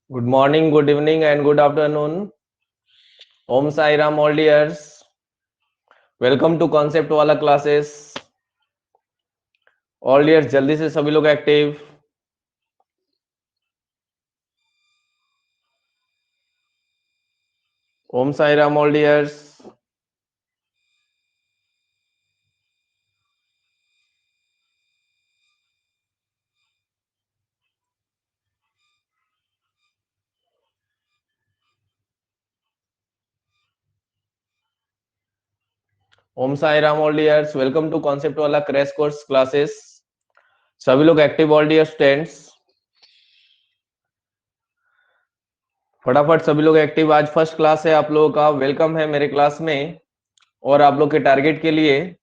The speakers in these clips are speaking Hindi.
Good morning, good evening, and good afternoon. Om Sai Ram, all dears. Welcome to Concept वाला classes. All dears, जल्दी से सभी लोग active. Om Sai Ram, all dears. Om Sai Ram all dears, welcome to concept वाला क्रैश कोर्स क्लासेस. सभी लोग एक्टिव ऑल डियर स्टूडेंट्स. फटाफट सभी लोग एक्टिव. आज फर्स्ट क्लास है आप लोगों का. वेलकम है मेरे क्लास में. और आप लोग के टारगेट के लिए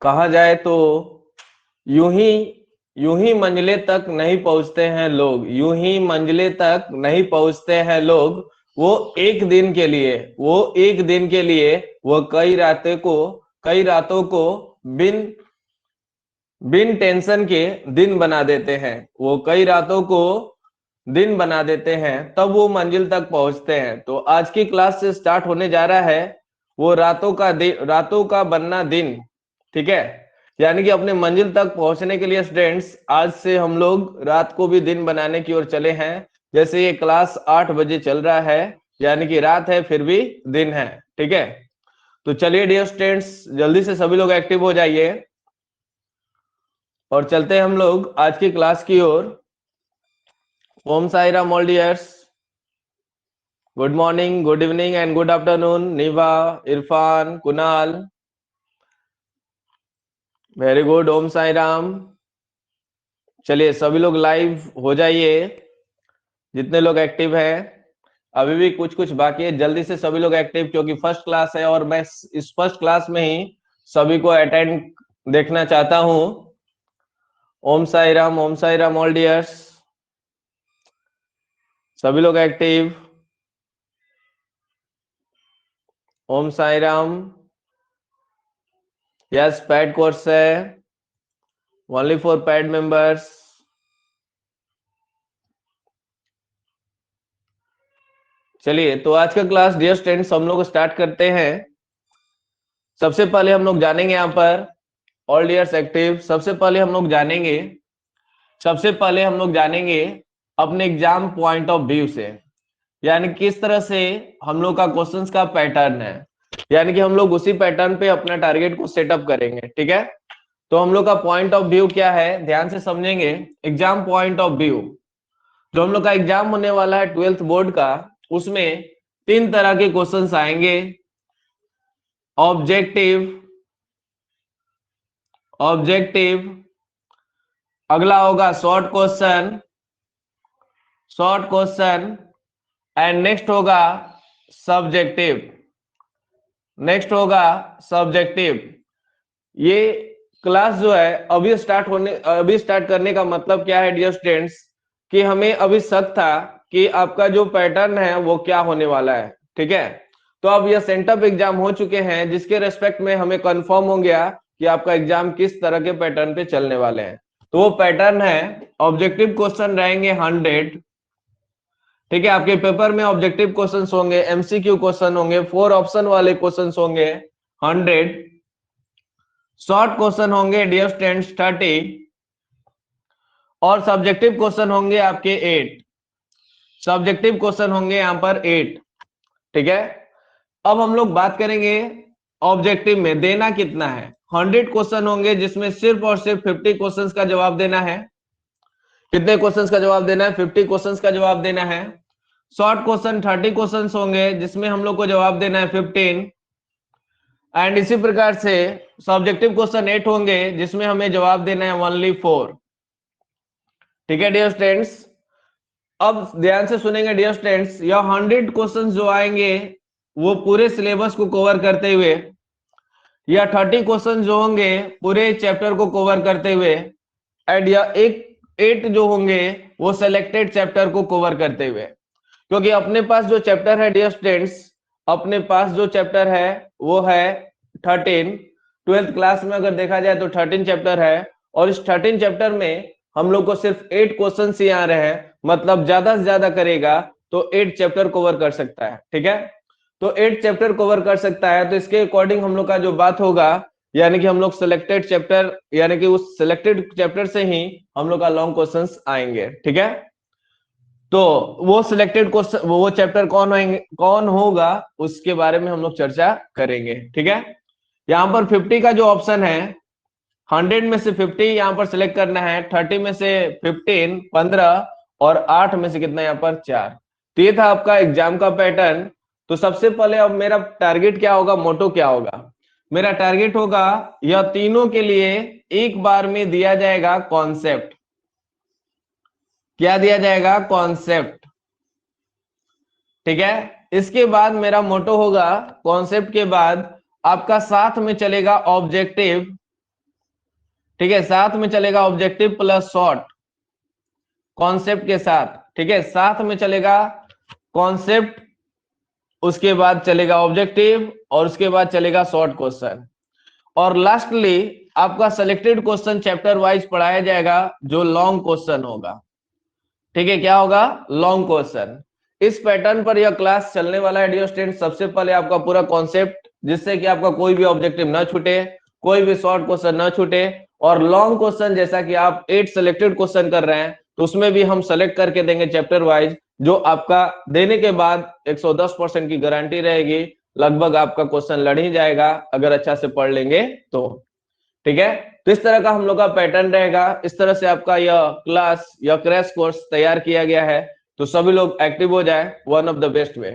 कहा जाए तो यूं ही मंजिले तक नहीं पहुंचते हैं लोग. यूं ही मंजिले तक नहीं पहुंचते हैं लोग. वो एक दिन के लिए वो कई रातों को बिन बिन टेंशन के दिन बना देते हैं. वो कई रातों को दिन बना देते हैं, तब वो मंजिल तक पहुंचते हैं. तो आज की क्लास से स्टार्ट होने जा रहा है वो रातों का बनना दिन. ठीक है, यानी कि अपने मंजिल तक पहुंचने के लिए स्टूडेंट्स आज से हम लोग रात को भी दिन बनाने की ओर चले हैं. जैसे ये क्लास 8 बजे चल रहा है, यानी कि रात है फिर भी दिन है. ठीक है, तो चलिए डियर स्टूडेंट्स, जल्दी से सभी लोग एक्टिव हो जाइए और चलते हैं हम लोग आज की क्लास की ओर. Om Sai Ram all dears. Good morning, good evening and good afternoon. Nibha, Irfan, Kunal, very good. Om Sai Ram. चलिए सभी लोग लाइव हो जाइए, जितने लोग एक्टिव हैं. अभी भी कुछ कुछ बाकी है, जल्दी से सभी लोग एक्टिव, क्योंकि फर्स्ट क्लास है और मैं इस फर्स्ट क्लास में ही सभी को अटेंड देखना चाहता हूं. Om Sai Ram all dears. सभी लोग active. Om Sai Ram. Yes, paid course है, ओनली फॉर पैड मेंबर्स. चलिए तो आज का क्लास डियर स्टूडेंट्स हम लोग स्टार्ट करते हैं. सबसे पहले हम लोग जानेंगे यहाँ पर ऑल डियर्स एक्टिव. सबसे पहले हम लोग जानेंगे अपने एग्जाम पॉइंट ऑफ व्यू से, यानी किस तरह से हम लोग का क्वेश्चंस का पैटर्न है, यानी कि हम लोग उसी पैटर्न पे अपना टारगेट को सेटअप करेंगे. ठीक है, तो हम लोग का पॉइंट ऑफ व्यू क्या है, ध्यान से समझेंगे. एग्जाम पॉइंट ऑफ व्यू, जो हम लोग का एग्जाम होने वाला है 12th बोर्ड का, उसमें 3 तरह के क्वेश्चंस आएंगे. ऑब्जेक्टिव, अगला होगा शॉर्ट क्वेश्चन एंड नेक्स्ट होगा सब्जेक्टिव. ये क्लास जो है अभी स्टार्ट करने का मतलब क्या है डियर स्टूडेंट्स, कि हमें अभी शक था कि आपका जो पैटर्न है वो क्या होने वाला है. ठीक है, तो अब यह सेंटअप एग्जाम हो चुके हैं, जिसके रेस्पेक्ट में हमें कंफर्म हो गया कि आपका एग्जाम किस तरह के पैटर्न पे चलने वाले हैं. तो वो पैटर्न है, ऑब्जेक्टिव क्वेश्चन रहेंगे 100. ठीक है, आपके पेपर में ऑब्जेक्टिव क्वेश्चंस होंगे, एमसीक्यू क्वेश्चन होंगे, 4 ऑप्शन वाले क्वेश्चंस होंगे 100. शॉर्ट क्वेश्चन होंगे डियर स्टूडेंट्स 30 और सब्जेक्टिव क्वेश्चन होंगे आपके 8. सब्जेक्टिव क्वेश्चन होंगे यहाँ पर 8. ठीक है, अब हम लोग बात करेंगे ऑब्जेक्टिव में देना कितना है. 100 क्वेश्चन होंगे, जिसमें सिर्फ और सिर्फ 50 क्वेश्चंस का जवाब देना है. कितने क्वेश्चंस का जवाब देना है? 50 क्वेश्चंस का जवाब देना है. शॉर्ट क्वेश्चन 30 क्वेश्चंस होंगे, जिसमें हम लोग को जवाब देना है 15. एंड इसी प्रकार से सब्जेक्टिव क्वेश्चन 8 होंगे, जिसमें हमें जवाब देना है ओनली 4. ठीक है डियर स्टूडेंट्स, अब ध्यान से सुनेंगे डियर स्टूडेंट्स. यह 100 क्वेश्चंस जो आएंगे वो पूरे सिलेबस को कवर करते हुए, या 30 क्वेश्चन जो होंगे पूरे चैप्टर को कवर करते हुए, एंड या 8 जो होंगे वो सिलेक्टेड चैप्टर को कवर करते हुए. क्योंकि अपने पास जो चैप्टर है डियर स्टूडेंट्स, वो है 13. 12th क्लास में अगर देखा जाए तो 13 चैप्टर है, और इस 13 चैप्टर में हम लोग को सिर्फ 8 क्वेश्चन ही आ रहे हैं, मतलब ज्यादा से ज्यादा करेगा तो 8 चैप्टर कवर कर सकता है। ठीक है, तो 8 चैप्टर कवर कर सकता है, तो इसके अकॉर्डिंग हम लोग का जो बात होगा, यानी कि हम लोग सिलेक्टेड चैप्टर, यानी कि उस सिलेक्टेड चैप्टर से ही हम लोग का लॉन्ग क्वेश्चंस आएंगे। ठीक है, तो वो सिलेक्टेड क्वेश्चन, वो चैप्टर कौन होगा, उसके बारे में हम लोग चर्चा करेंगे। ठीक है, यहाँ पर 50 का जो ऑप्शन है, 100 में से 50 यहाँ पर सिलेक्ट करना है, 30 में से 15, 15 और 8 में से कितना यहाँ पर 4। तो ये था आपका एग्जाम का पैटर्न। तो सबसे पहले अब मेरा टारगेट क्या होगा, मोटो क्या होगा, मेरा टारगेट होगा यह तीनों के लिए एक बार में दिया जाएगा कॉन्सेप्ट। क्या दिया जाएगा, कॉन्सेप्ट। ठीक है, इसके बाद मेरा मोटो होगा, कॉन्सेप्ट के बाद आपका साथ में चलेगा ऑब्जेक्टिव। ठीक है, साथ में चलेगा ऑब्जेक्टिव प्लस शॉर्ट कॉन्सेप्ट के साथ। ठीक है, साथ में चलेगा कॉन्सेप्ट, उसके बाद चलेगा ऑब्जेक्टिव और उसके बाद चलेगा शॉर्ट क्वेश्चन, और लास्टली आपका सिलेक्टेड क्वेश्चन चैप्टर वाइज पढ़ाया जाएगा जो लॉन्ग क्वेश्चन होगा। ठीक है, क्या होगा, लॉन्ग क्वेश्चन। इस पैटर्न पर यह क्लास चलने वाला है डियर स्टूडेंट। सबसे पहले आपका पूरा कॉन्सेप्ट, जिससे कि आपका कोई भी ऑब्जेक्टिव ना छूटे, कोई भी शॉर्ट क्वेश्चन ना छूटे, और लॉन्ग क्वेश्चन जैसा कि आप 8 सिलेक्टेड क्वेश्चन कर रहे हैं, तो उसमें भी हम सेलेक्ट करके देंगे चैप्टर वाइज, जो आपका देने के बाद 110% की गारंटी रहेगी, लगभग आपका क्वेश्चन लड़ ही जाएगा अगर अच्छा से पढ़ लेंगे तो। ठीक है, तो इस तरह का हम लोग का पैटर्न रहेगा। इस तरह से आपका यह क्लास या क्रैश कोर्स तैयार किया गया है, तो सभी लोग एक्टिव हो जाए, वन ऑफ द बेस्ट वे।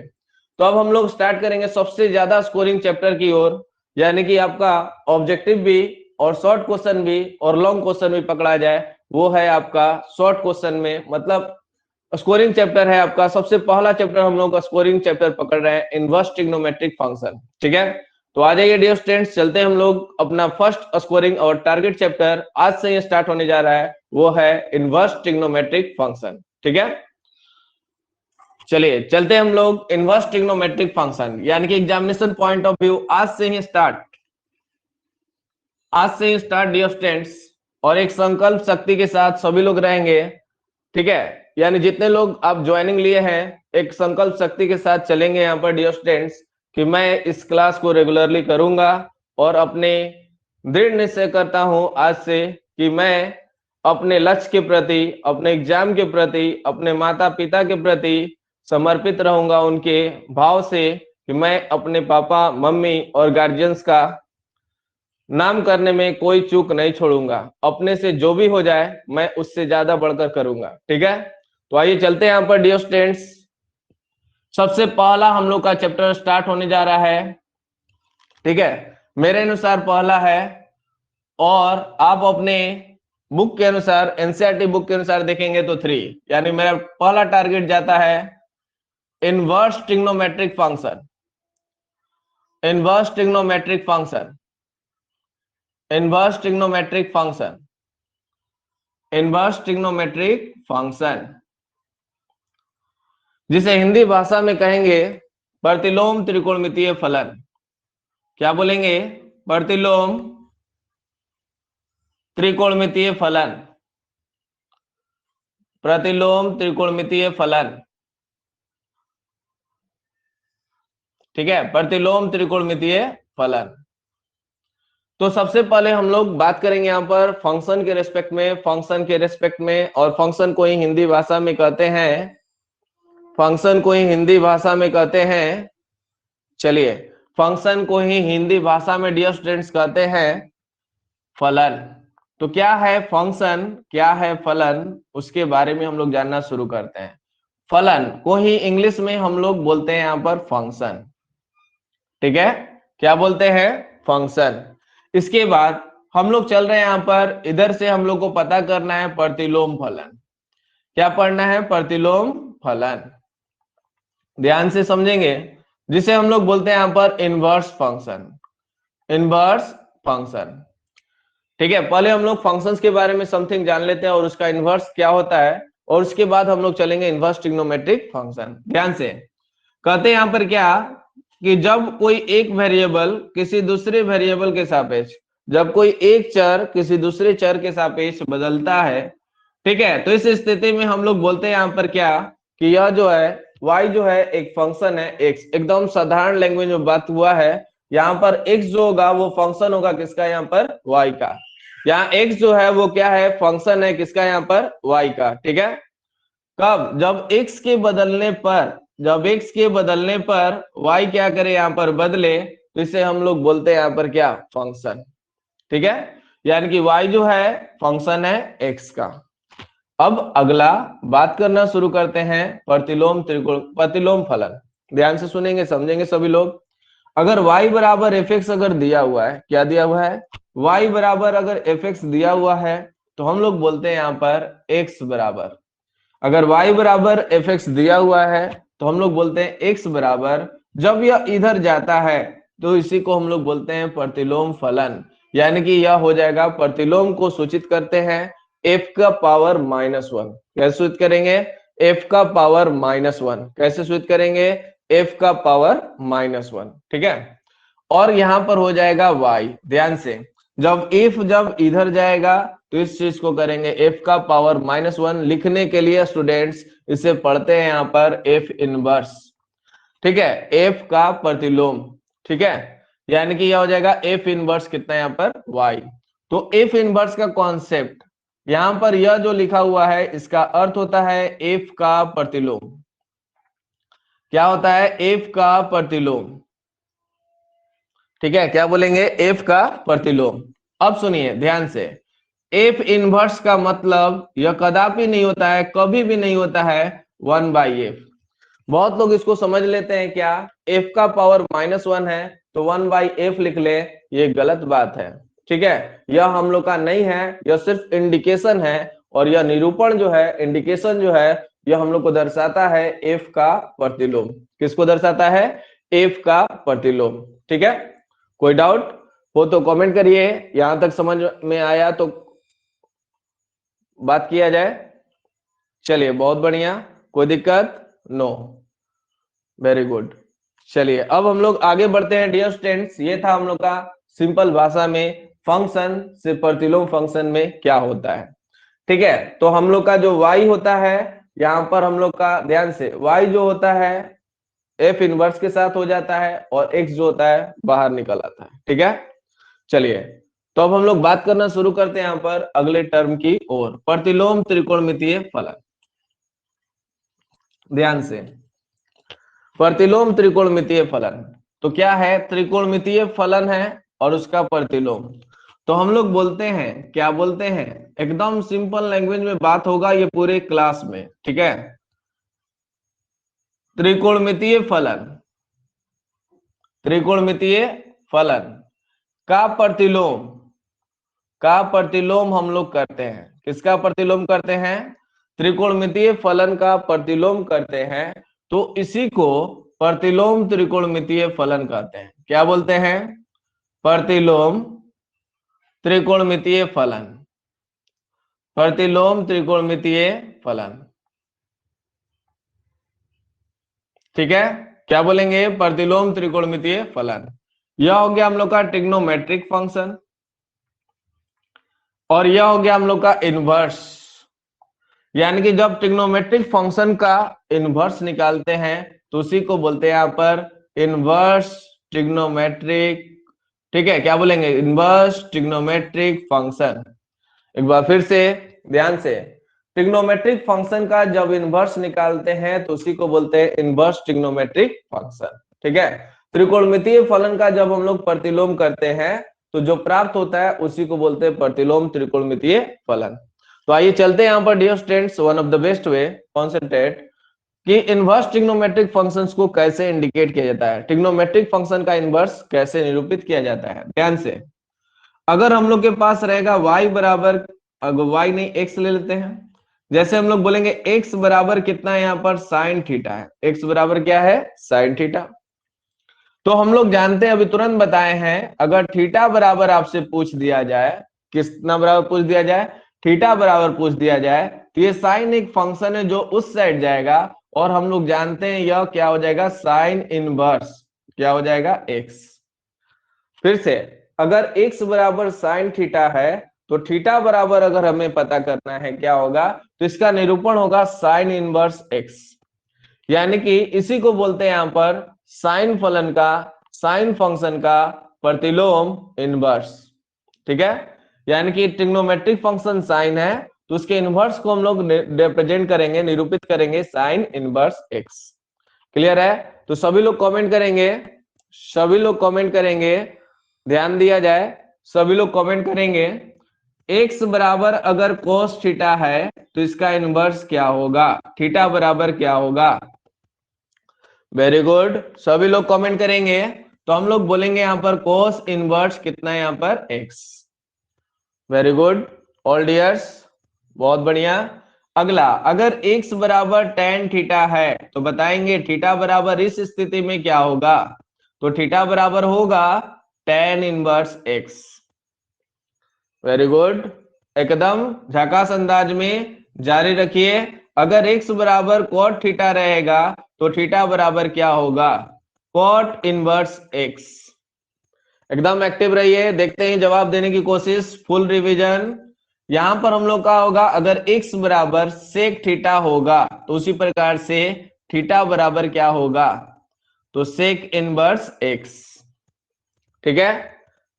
तो अब हम लोग स्टार्ट करेंगे सबसे ज्यादा स्कोरिंग चैप्टर की ओर, यानी कि आपका ऑब्जेक्टिव भी और शॉर्ट क्वेश्चन भी और लॉन्ग क्वेश्चन भी पकड़ा जाए, वो है आपका शॉर्ट क्वेश्चन में, मतलब स्कोरिंग चैप्टर है आपका। सबसे पहला चैप्टर हम लोग का स्कोरिंग चैप्टर पकड़ रहे हैं, इनवर्स ट्रिग्नोमेट्रिक फंक्शन। ठीक है, तो आ जाइए डियर स्टूडेंट्स, चलते हैं हम लोग अपना फर्स्ट स्कोरिंग और टारगेट चैप्टर आज से ही स्टार्ट होने जा रहा है, वो है इनवर्स ट्रिग्नोमेट्रिक फंक्शन। ठीक है, चलिए चलते हैं हम लोग इनवर्स ट्रिग्नोमेट्रिक फंक्शन, यानी कि एग्जामिनेशन पॉइंट ऑफ व्यू आज से ही स्टार्ट, आज से ही स्टार्ट डियर स्टूडेंट्स, और एक संकल्प शक्ति के साथ सभी लोग रहेंगे। ठीक है, यानी जितने लोग आप ज्वाइनिंग लिए हैं, एक संकल्प शक्ति के साथ चलेंगे यहाँ पर डियर स्टूडेंट्स, कि मैं इस क्लास को रेगुलरली करूंगा, और अपने दृढ़ निश्चय करता हूं आज से कि मैं अपने लक्ष्य के प्रति, अपने एग्जाम के प्रति, अपने माता पिता के प्रति समर्पित रहूंगा, उनके भाव से कि मैं अपने पापा मम्मी और गार्जियंस का नाम करने में कोई चूक नहीं छोड़ूंगा, अपने से जो भी हो जाए मैं उससे ज्यादा बढ़कर करूंगा। ठीक है, तो आइए चलते हैं यहाँ पर डियर स्टूडेंट्स। सबसे पहला हम लोग का चैप्टर स्टार्ट होने जा रहा है। ठीक है, मेरे अनुसार पहला है, और आप अपने बुक के अनुसार, एनसीईआरटी बुक के अनुसार देखेंगे तो 3, यानी मेरा पहला टारगेट जाता है inverse trigonometric function, inverse trigonometric function, inverse trigonometric function, inverse trigonometric function, जिसे हिंदी भाषा में कहेंगे प्रतिलोम त्रिकोणमितीय फलन। क्या बोलेंगे, प्रतिलोम त्रिकोणमितीय फलन, प्रतिलोम त्रिकोणमितीय फलन। ठीक है, प्रतिलोम त्रिकोणमितीय फलन। तो सबसे पहले हम लोग बात करेंगे यहाँ पर फंक्शन के रेस्पेक्ट में, फंक्शन के रेस्पेक्ट में, और फंक्शन को ही हिंदी भाषा में कहते हैं, फंक्शन को ही हिंदी भाषा में कहते हैं, चलिए फंक्शन को ही हिंदी भाषा में डियर स्टूडेंट्स कहते हैं फलन। तो क्या है फंक्शन, क्या है फलन, उसके बारे में हम लोग जानना शुरू करते हैं। फलन को ही इंग्लिश में हम लोग बोलते हैं यहाँ पर फंक्शन। ठीक है, क्या बोलते हैं, फंक्शन। इसके बाद हम लोग चल रहे हैं यहाँ पर, इधर से हम लोग को पता करना है प्रतिलोम फलन। क्या पढ़ना है, प्रतिलोम फलन, ध्यान से समझेंगे, जिसे हम लोग बोलते हैं यहाँ पर इनवर्स फंक्शन, इनवर्स फंक्शन। ठीक है, पहले हम लोग फंक्शंस के बारे में समथिंग जान लेते हैं और उसका इनवर्स क्या होता है, और उसके बाद हम लोग चलेंगे इनवर्स ट्रिग्नोमेट्रिक फंक्शन। ध्यान से कहते हैं यहाँ पर क्या, कि जब कोई एक वेरिएबल किसी दूसरे वेरिएबल के सापेक्ष, जब कोई एक चर किसी दूसरे चर के सापेक्ष बदलता है, ठीक है, तो इस स्थिति में हम लोग बोलते हैं यहाँ पर क्या कि यह जो है y जो है एक फंक्शन है x, एकदम साधारण लैंग्वेज में बात हुआ है। यहाँ पर x जो होगा वो फंक्शन होगा किसका, यहाँ पर y का। यहाँ x जो है वो क्या है, फंक्शन है किसका, यहाँ पर y का। ठीक है, कब, जब x के बदलने पर, जब x के बदलने पर y क्या करे, यहाँ पर बदले, तो इसे हम लोग बोलते हैं यहाँ पर क्या, फंक्शन। ठीक है, यानी कि y जो है फंक्शन है x का। अब अगला बात करना शुरू करते हैं प्रतिलोम त्रिकोण, प्रतिलोम फलन। ध्यान से सुनेंगे, समझेंगे सभी लोग। अगर y बराबर एफ अगर दिया हुआ है, क्या दिया हुआ है, y बराबर अगर एफ दिया हुआ है, तो हम लोग बोलते हैं यहाँ पर x बराबर, अगर y बराबर एफ दिया हुआ है तो हम लोग बोलते हैं x बराबर, जब यह इधर जाता है तो इसी को हम लोग बोलते हैं प्रतिलोम फलन। यानी कि यह हो जाएगा, प्रतिलोम को सूचित करते हैं f का पावर -1। कैसे सूचित करेंगे, f का पावर -1। कैसे सूचित करेंगे, f का पावर -1। ठीक है, और यहां पर हो जाएगा y। ध्यान से, जब f जब इधर जाएगा तो इस चीज को करेंगे f का पावर -1। लिखने के लिए स्टूडेंट्स इसे पढ़ते हैं यहाँ पर f इनवर्स। ठीक है, f का प्रतिलोम। ठीक है, यानी कि यह हो जाएगा f इनवर्स कितना, यहाँ पर y। तो f इनवर्स का कॉन्सेप्ट यहां पर यह जो लिखा हुआ है इसका अर्थ होता है f का प्रतिलोम। क्या होता है, f का प्रतिलोम। ठीक है, क्या बोलेंगे, f का प्रतिलोम। अब सुनिए ध्यान से, f इनवर्स का मतलब यह कदापि नहीं होता है, कभी भी नहीं होता है 1/f। बहुत लोग इसको समझ लेते हैं क्या, f का पावर -1 है तो 1/f लिख ले, ये गलत बात है। ठीक है, यह हम लोग का नहीं है, यह सिर्फ इंडिकेशन है। और यह निरूपण जो है, इंडिकेशन जो है, यह हम लोग को दर्शाता है f का प्रतिलोम। किसको दर्शाता है, f का प्रतिलोम। ठीक है, कोई डाउट हो तो कमेंट करिए, यहां तक समझ में आया तो बात किया जाए। चलिए बहुत बढ़िया, कोई दिक्कत, नो, वेरी गुड। चलिए अब हम लोग आगे बढ़ते हैं डियर स्टूडेंट्स। ये था हम लोग का सिंपल भाषा में फंक्शन से प्रतिलोम फंक्शन में क्या होता है। ठीक है, तो हम लोग का जो y होता है, यहाँ पर हम लोग का ध्यान से y जो होता है f इनवर्स के साथ हो जाता है और x जो होता है बाहर निकल आता है। ठीक है, चलिए तो अब हम लोग बात करना शुरू करते हैं यहाँ पर अगले टर्म की ओर, प्रतिलोम त्रिकोणमितीय फलन। ध्यान से, प्रतिलोम त्रिकोणमितीय फलन, तो क्या है, त्रिकोणमितीय फलन है और उसका प्रतिलोम। तो हम लोग बोलते हैं, क्या बोलते हैं, एकदम सिंपल लैंग्वेज में बात होगा ये पूरे क्लास में। ठीक है, त्रिकोणमितीय फलन, त्रिकोणमितीय फलन का प्रतिलोम, का प्रतिलोम हम लोग करते हैं। किसका प्रतिलोम करते हैं, त्रिकोणमितीय फलन का प्रतिलोम करते हैं, तो इसी को प्रतिलोम त्रिकोणमितीय फलन कहते हैं। क्या बोलते हैं, प्रतिलोम त्रिकोणमितीय फलन, प्रतिलोम त्रिकोणमितीय फलन। ठीक है, क्या बोलेंगे, प्रतिलोम त्रिकोणमितीय फलन। यह हो गया हम लोग का ट्रिग्नोमेट्रिक फंक्शन, और यह हो गया हम लोग का इनवर्स। यानी कि जब ट्रिग्नोमेट्रिक फंक्शन का इनवर्स निकालते हैं तो उसी को बोलते हैं यहाँ पर इनवर्स ट्रिग्नोमेट्रिक। ठीक है, क्या बोलेंगे, इनवर्स ट्रिग्नोमेट्रिक फंक्शन। एक बार फिर से ध्यान से, ट्रिग्नोमेट्रिक फंक्शन का जब इनवर्स निकालते हैं तो उसी को बोलते हैं इनवर्स ट्रिग्नोमेट्रिक फंक्शन। ठीक है, त्रिकोणमितीय फलन का जब हम लोग प्रतिलोम करते हैं तो जो प्राप्त होता है उसी को बोलते हैं प्रतिलोम त्रिकोणमितीय फलन। तो आइए चलते हैं यहाँ पर dear students, one of the best way, concentrate कि इनवर्स ट्रिग्नोमेट्रिक फंक्शंस को कैसे इंडिकेट किया जाता है, ट्रिग्नोमेट्रिक फंक्शन का इनवर्स कैसे निरूपित किया जाता है। ध्यान से, अगर हम लोग के पास रहेगा y बराबर, अगर y नहीं x ले लेते हैं, जैसे हम लोग बोलेंगे x बराबर कितना है, यहाँ पर साइन थीटा है। x बराबर क्या है, साइन थीटा। तो हम लोग जानते हैं, अभी तुरंत बताए हैं, अगर थीटा बराबर आपसे पूछ दिया जाए, कितना बराबर पूछ दिया जाए, थीटा बराबर पूछ दिया जाए, तो ये साइन एक फंक्शन है जो उस साइड जाएगा, और हम लोग जानते हैं यह क्या हो जाएगा, साइन इनवर्स, क्या हो जाएगा, x। फिर से, अगर x बराबर साइन थीटा है तो थीटा बराबर अगर हमें पता करना है क्या होगा, तो इसका निरूपण होगा साइन इनवर्स एक्स, यानी कि इसी को बोलते हैं यहां पर साइन फलन का, साइन फंक्शन का प्रतिलोम इनवर्स। ठीक है, यानी कि ट्रिग्नोमेट्रिक फंक्शन साइन है तो उसके इनवर्स को हम लोग रिप्रेजेंट करेंगे, निरूपित करेंगे साइन इनवर्स एक्स। क्लियर है? तो सभी लोग कमेंट करेंगे, सभी लोग कमेंट करेंगे, ध्यान दिया जाए, सभी लोग कमेंट करेंगे एक्स बराबर अगर कोस थीटा है तो इसका इनवर्स क्या होगा, थीटा बराबर क्या होगा। वेरी गुड, सभी लोग कमेंट करेंगे। तो हम लोग बोलेंगे यहां पर कोस इनवर्स कितना है, यहां पर x. Very good all dears, बहुत बढ़िया। अगला, अगर x बराबर tan थीटा है तो बताएंगे थीटा बराबर इस स्थिति में क्या होगा, तो थीटा बराबर होगा tan inverse x। Very good, एकदम झकास अंदाज में जारी रखिए। अगर x बराबर cot थीटा रहेगा तो थीटा बराबर क्या होगा, cot इनवर्स x। एकदम एक्टिव रहिए, देखते हैं जवाब देने की कोशिश, फुल रिवीजन। यहां पर हम लोग का होगा अगर x बराबर सेक थीटा होगा तो उसी प्रकार से थीटा बराबर क्या होगा, तो सेक इनवर्स x। ठीक है,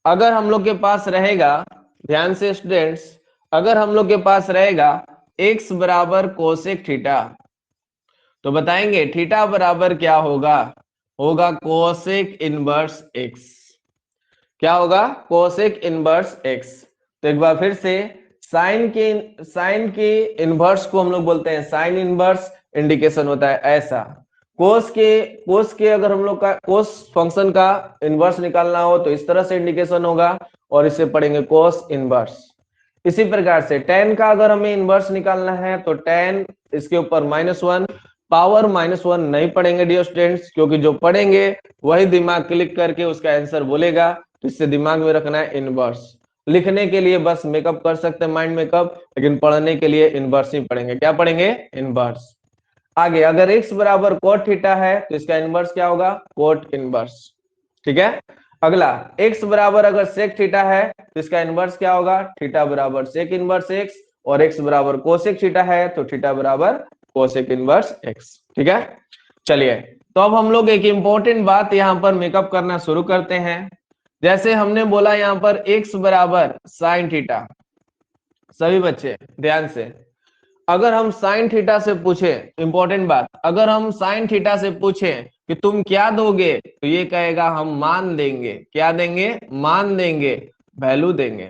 अगर हम लोग के पास रहेगा, ध्यान से स्टूडेंट्स, अगर हम लोग के पास रहेगा x बराबर कोसेक थीटा तो बताएंगे थीटा बराबर क्या होगा, होगा कोसेक इनवर्स x। क्या होगा, कोसेक इनवर्स x। तो एक बार फिर से साइन के इनवर्स को हम लोग बोलते हैं साइन इनवर्स, इंडिकेशन होता है ऐसा। कोस के अगर हम लोग का कोस फंक्शन का इनवर्स निकालना हो तो इस तरह से इंडिकेशन होगा और इसे पढ़ेंगे कोस इनवर्स। इसी प्रकार से tan का अगर हमें इनवर्स निकालना है तो tan इसके ऊपर -1, पावर -1 नहीं पढ़ेंगे डियर स्टूडेंट्स, क्योंकि जो पढ़ेंगे वही दिमाग क्लिक करके उसका आंसर बोलेगा, तो इससे दिमाग में रखना है इनवर्स। लिखने के लिए बस मेकअप कर सकते हैं, माइंड मेकअप, लेकिन पढ़ने के लिए इनवर्स ही पढ़ेंगे। क्या पढ़ेंगे, इनवर्स। आगे, अगर x बराबर कोट थीटा है तो इसका इनवर्स क्या होगा, कोट इनवर्स। ठीक है, अगला, x बराबर अगर सेक थीटा है तो इसका इनवर्स क्या होगा, थीटा बराबर सेक इनवर्स x, और x बराबर कोसेक थीटा है तो थीटा बराबर कोसेक इनवर्स x। ठीक है, चलिए तो अब हम लोग एक इंपॉर्टेंट बात यहां पर मेकअप करना शुरू करते हैं। जैसे हमने बोला यहां पर x बराबर साइन थीटा, सभी बच्चे ध्यान से, अगर हम साइन थीटा से पूछे, इंपॉर्टेंट बात, अगर हम साइन थीटा से पूछे कि तुम क्या दोगे तो ये कहेगा हम मान देंगे। क्या देंगे, मान देंगे, वैल्यू देंगे।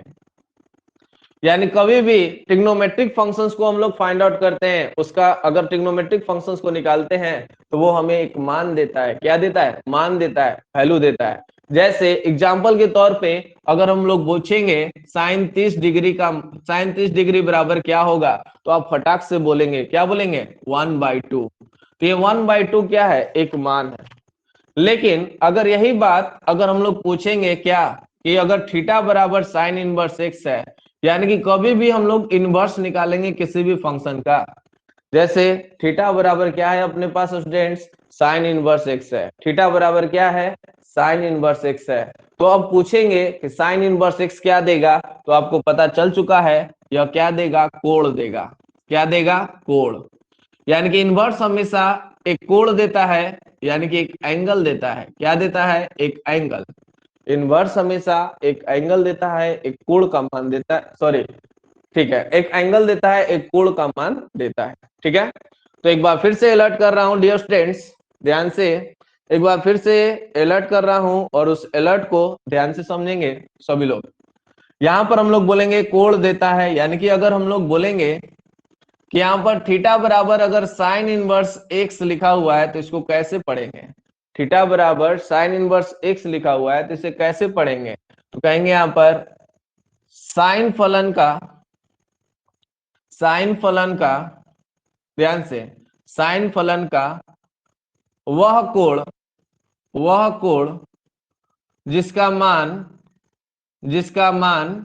यानी कभी भी ट्रिग्नोमेट्रिक फंक्शंस को हम लोग फाइंड आउट करते हैं, उसका अगर ट्रिग्नोमेट्रिक फंक्शंस को निकालते हैं तो वो हमें एक मान देता है। क्या देता है, मान देता है, वैल्यू देता है। जैसे एग्जाम्पल के तौर पे अगर हम लोग पूछेंगे साइन 30 डिग्री का, साइन 30 डिग्री बराबर क्या होगा, तो आप फटाक से बोलेंगे, क्या बोलेंगे, 1/2। तो ये 1/2 क्या है, एक मान है। लेकिन अगर यही बात अगर हम लोग पूछेंगे क्या, कि अगर थीटा बराबर साइन इनवर्स एक्स है, यानी कि कभी भी हम लोग इनवर्स निकालेंगे किसी भी फंक्शन का। जैसे थीटा बराबर क्या है अपने पास स्टूडेंट्स, साइन इनवर्स एक्स है। थीटा बराबर क्या है, साइन इनवर्स एक्स है। तो अब पूछेंगे कि साइन इनवर्स एक्स क्या देगा, तो आपको पता चल चुका है यह क्या देगा, कोण देगा। क्या देगा, कोण। यानी कि इनवर्स हमेशा एक कोण देता है, यानी कि एक एंगल देता है। क्या देता है, एक एंगल। इनवर्स हमेशा एक एंगल देता है, एक कोण का मान देता है, सॉरी ठीक है, एक एंगल देता है, एक कोण का मान देता है। ठीक है, तो एक बार फिर से अलर्ट कर रहा हूं डियर स्टूडेंट्स, ध्यान से, एक बार फिर से अलर्ट कर रहा हूं और उस अलर्ट को ध्यान से समझेंगे सभी लोग। यहां पर हम लोग बोलेंगे कोण देता है, यानी कि अगर हम लोग बोलेंगे कि यहां पर थीटा बराबर अगर साइन इनवर्स एक्स लिखा हुआ है तो इसको कैसे पढ़ेंगे, थीटा बराबर साइन इनवर्स एक्स लिखा हुआ है तो इसे कैसे पढ़ेंगे, तो कहेंगे यहां पर साइन फलन का, साइन फलन का, ध्यान से, साइन फलन का वह कोण, वह कोण जिसका मान, जिसका मान,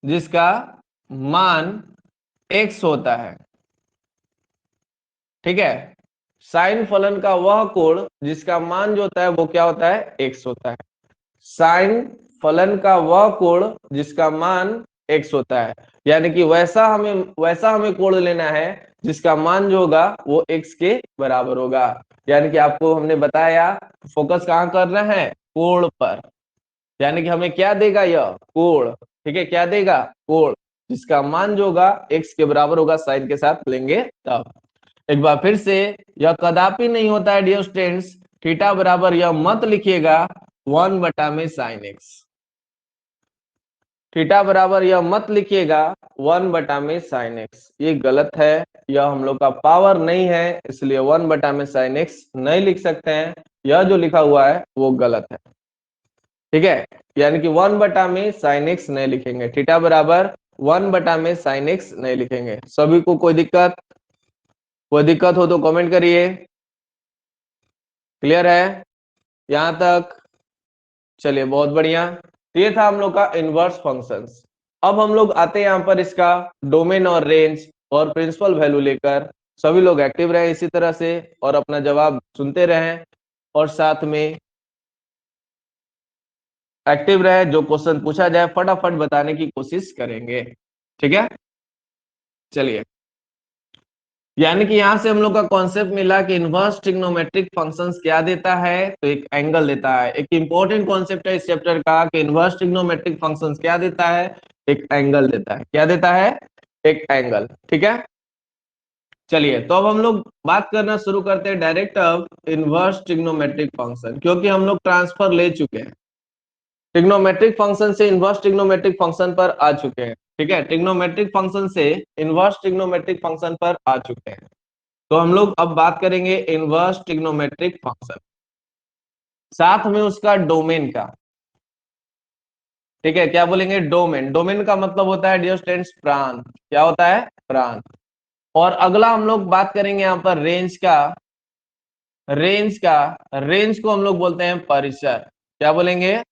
जिसका मान x होता है। ठीक है, साइन फलन का वह कोण जिसका मान जो होता है वो क्या होता है, x होता है। साइन फलन का वह कोण जिसका मान x होता है। यानी कि वैसा हमें कोण लेना है जिसका मान जो होगा वो x के बराबर होगा। यानी कि आपको हमने बताया फोकस कहाँ करना है, कोण पर। यानी कि हमें क्या देगा, यह कोण, ठीक है, क्या देगा, कोण, जिसका मान जो होगा x के बराबर होगा, साइन के साथ लेंगे तब। एक बार फिर से, यह कदापि नहीं होता है डियर स्टूडेंट्स, थीटा बराबर यह मत लिखिएगा 1 बटा में साइन एक्स। थीटा बराबर यह मत लिखिएगा 1 बटा में साइन एक्स, ये गलत है, यह हम लोग का पावर नहीं है, इसलिए 1 बटा में साइन एक्स नहीं लिख सकते हैं। यह जो लिखा हुआ है वो गलत है, ठीक है। यानी कि 1 बटा में साइन एक्स नहीं लिखेंगे, थीटा बराबर 1 बटा में साइन एक्स नहीं लिखेंगे। सभी को कोई दिक्कत हो तो कमेंट करिए। क्लियर है यहां तक? चलिए बहुत बढ़िया। तो ये था हम लोग का इनवर्स फंक्शंस। अब हम लोग आते हैं यहाँ पर इसका डोमेन और रेंज और प्रिंसिपल वैल्यू लेकर। सभी लोग एक्टिव रहे इसी तरह से और अपना जवाब सुनते रहें और साथ में एक्टिव रहे। जो क्वेश्चन पूछा जाए फटाफट बताने की कोशिश करेंगे, ठीक है। चलिए, यानी कि यहां से हम लोग का कॉन्सेप्ट मिला कि इनवर्स ट्रिग्नोमेट्रिक फंक्शंस क्या देता है, तो एक एंगल देता है। एक इंपॉर्टेंट कॉन्सेप्ट है इस चैप्टर का कि इनवर्स ट्रिग्नोमेट्रिक फंक्शंस क्या देता है, एक एंगल देता है। क्या देता है, एक एंगल, ठीक है। चलिए, तो अब हम लोग बात करना शुरू करते हैं डायरेक्ट अब इनवर्स ट्रिग्नोमेट्रिक फंक्शन, क्योंकि हम लोग ट्रांसफर ले चुके हैं ट्रिग्नोमेट्रिक फंक्शन से इनवर्स ट्रिग्नोमेट्रिक फंक्शन पर आ चुके हैं, ठीक है। ट्रिग्नोमेट्रिक फंक्शन से इनवर्स ट्रिग्नोमेट्रिक फंक्शन पर आ चुके हैं। तो हम लोग अब बात करेंगे इनवर्स ट्रिग्नोमेट्रिक फंक्शन, साथ में उसका डोमेन का, ठीक है। क्या बोलेंगे, डोमेन। डोमेन का मतलब होता है डियर स्टूडेंट्स प्रांत। क्या होता है, प्रांत। और अगला हम लोग बात करेंगे यहाँ पर रेंज का। रेंज को हम लोग बोलते हैं परिसर। क्या बोलेंगे,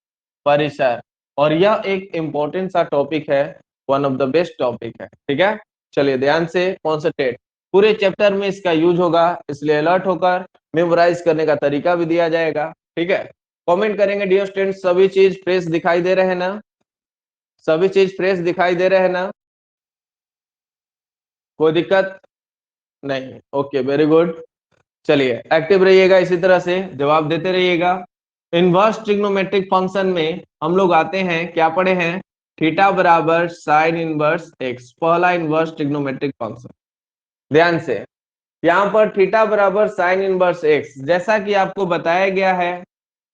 परिसर। और यह एक इंपॉर्टेंट सा टॉपिक है, one of the best topic है, ठीक है। चलिए ध्यान से कॉन्सेंट्रेट, पूरे चैप्टर में इसका यूज होगा, इसलिए अलर्ट होकर मेमोराइज करने का तरीका भी दिया जाएगा, ठीक है। कमेंट करेंगे डियर स्टूडेंट्स, सभी चीज फ्रेश दिखाई दे रहे हैं ना, सभी चीज फ्रेश दिखाई दे रहे हैं ना, कोई दिक्कत नहीं, ओके वेरी गुड। चलिए एक्टिव रहिएगा, इसी तरह से जवाब देते रहिएगा। इनवर्स ट्रिग्नोमेट्रिक फंक्शन में हम लोग आते हैं, क्या पढ़े हैं, थीटा बराबर साइन इनवर्स एक्स, पहला इनवर्स ट्रिग्नोमेट्रिक फंक्शन। ध्यान से, यहाँ पर थीटा बराबर साइन इनवर्स एक्स, जैसा कि आपको बताया गया है,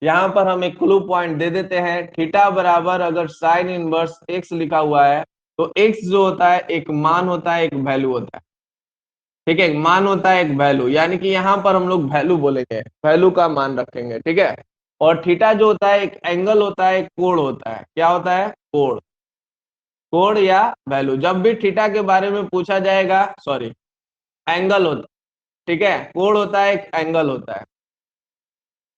यहाँ पर हम एक क्लू पॉइंट दे देते हैं। थीटा बराबर अगर साइन इनवर्स एक्स लिखा हुआ है तो एक्स जो होता है एक मान होता है, एक वैल्यू होता है, ठीक है। एक मान होता है, एक वैल्यू, यानी कि यहाँ पर हम लोग वैल्यू बोलेंगे, वैल्यू का मान रखेंगे, ठीक है। और थीटा जो होता है एक एंगल होता है, एक कोण होता है। क्या होता है, कोण, कोण या वैल्यू। जब भी थीटा के बारे में पूछा जाएगा, सॉरी, एंगल होता, ठीक है, कोण होता है, एक एंगल होता है।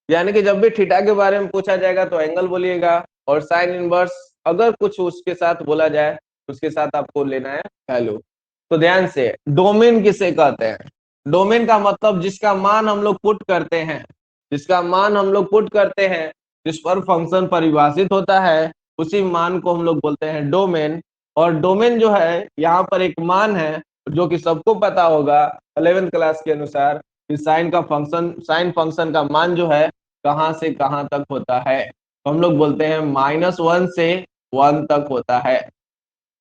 यानी कि जब भी थीटा के बारे में पूछा जाएगा तो एंगल बोलिएगा, और साइन इनवर्स अगर कुछ उसके साथ बोला जाए उसके साथ आपको लेना है वैल्यू। तो ध्यान से, डोमेन किसे कहते हैं, डोमेन का मतलब जिसका मान हम लोग पुट करते हैं, जिसका मान हम लोग पुट करते हैं, जिस पर फंक्शन परिभाषित होता है, उसी मान को हम लोग बोलते हैं डोमेन। और डोमेन जो है यहाँ पर एक मान है, जो कि सबको पता होगा 11th क्लास के अनुसार कि साइन फंक्शन का मान जो है कहां से कहां तक होता है, तो हम लोग बोलते हैं -1 से 1 तक होता है।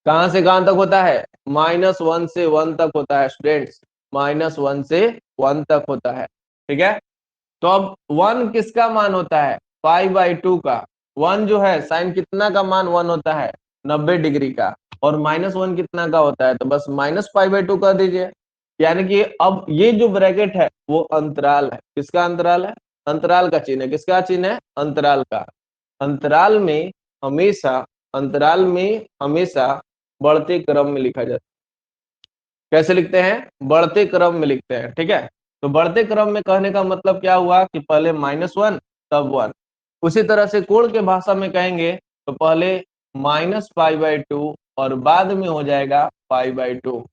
कहां से कहां तक होता है, -1 से 1 तक होता है स्टूडेंट्स, -1 से 1 तक होता है, ठीक है। तो अब 1 किसका मान होता है, π/2 का। 1 जो है साइन कितना का मान 1 होता है, 90 डिग्री का। और -1 कितना का होता है, तो बस -π/2 कर दीजिए। यानी कि अब ये जो ब्रैकेट है वो अंतराल है, किसका अंतराल है, अंतराल का चिन्ह है, किसका चिन्ह है, अंतराल का। अंतराल में हमेशा, अंतराल में हमेशा बढ़ते क्रम में लिखा जाता है। कैसे लिखते हैं, बढ़ते क्रम में लिखते हैं, ठीक है। तो बढ़ते क्रम में कहने का मतलब क्या हुआ कि पहले -1 तब 1। उसी तरह से कोण के भाषा में कहेंगे तो पहले -π/2 और बाद में हो जाएगा π/2।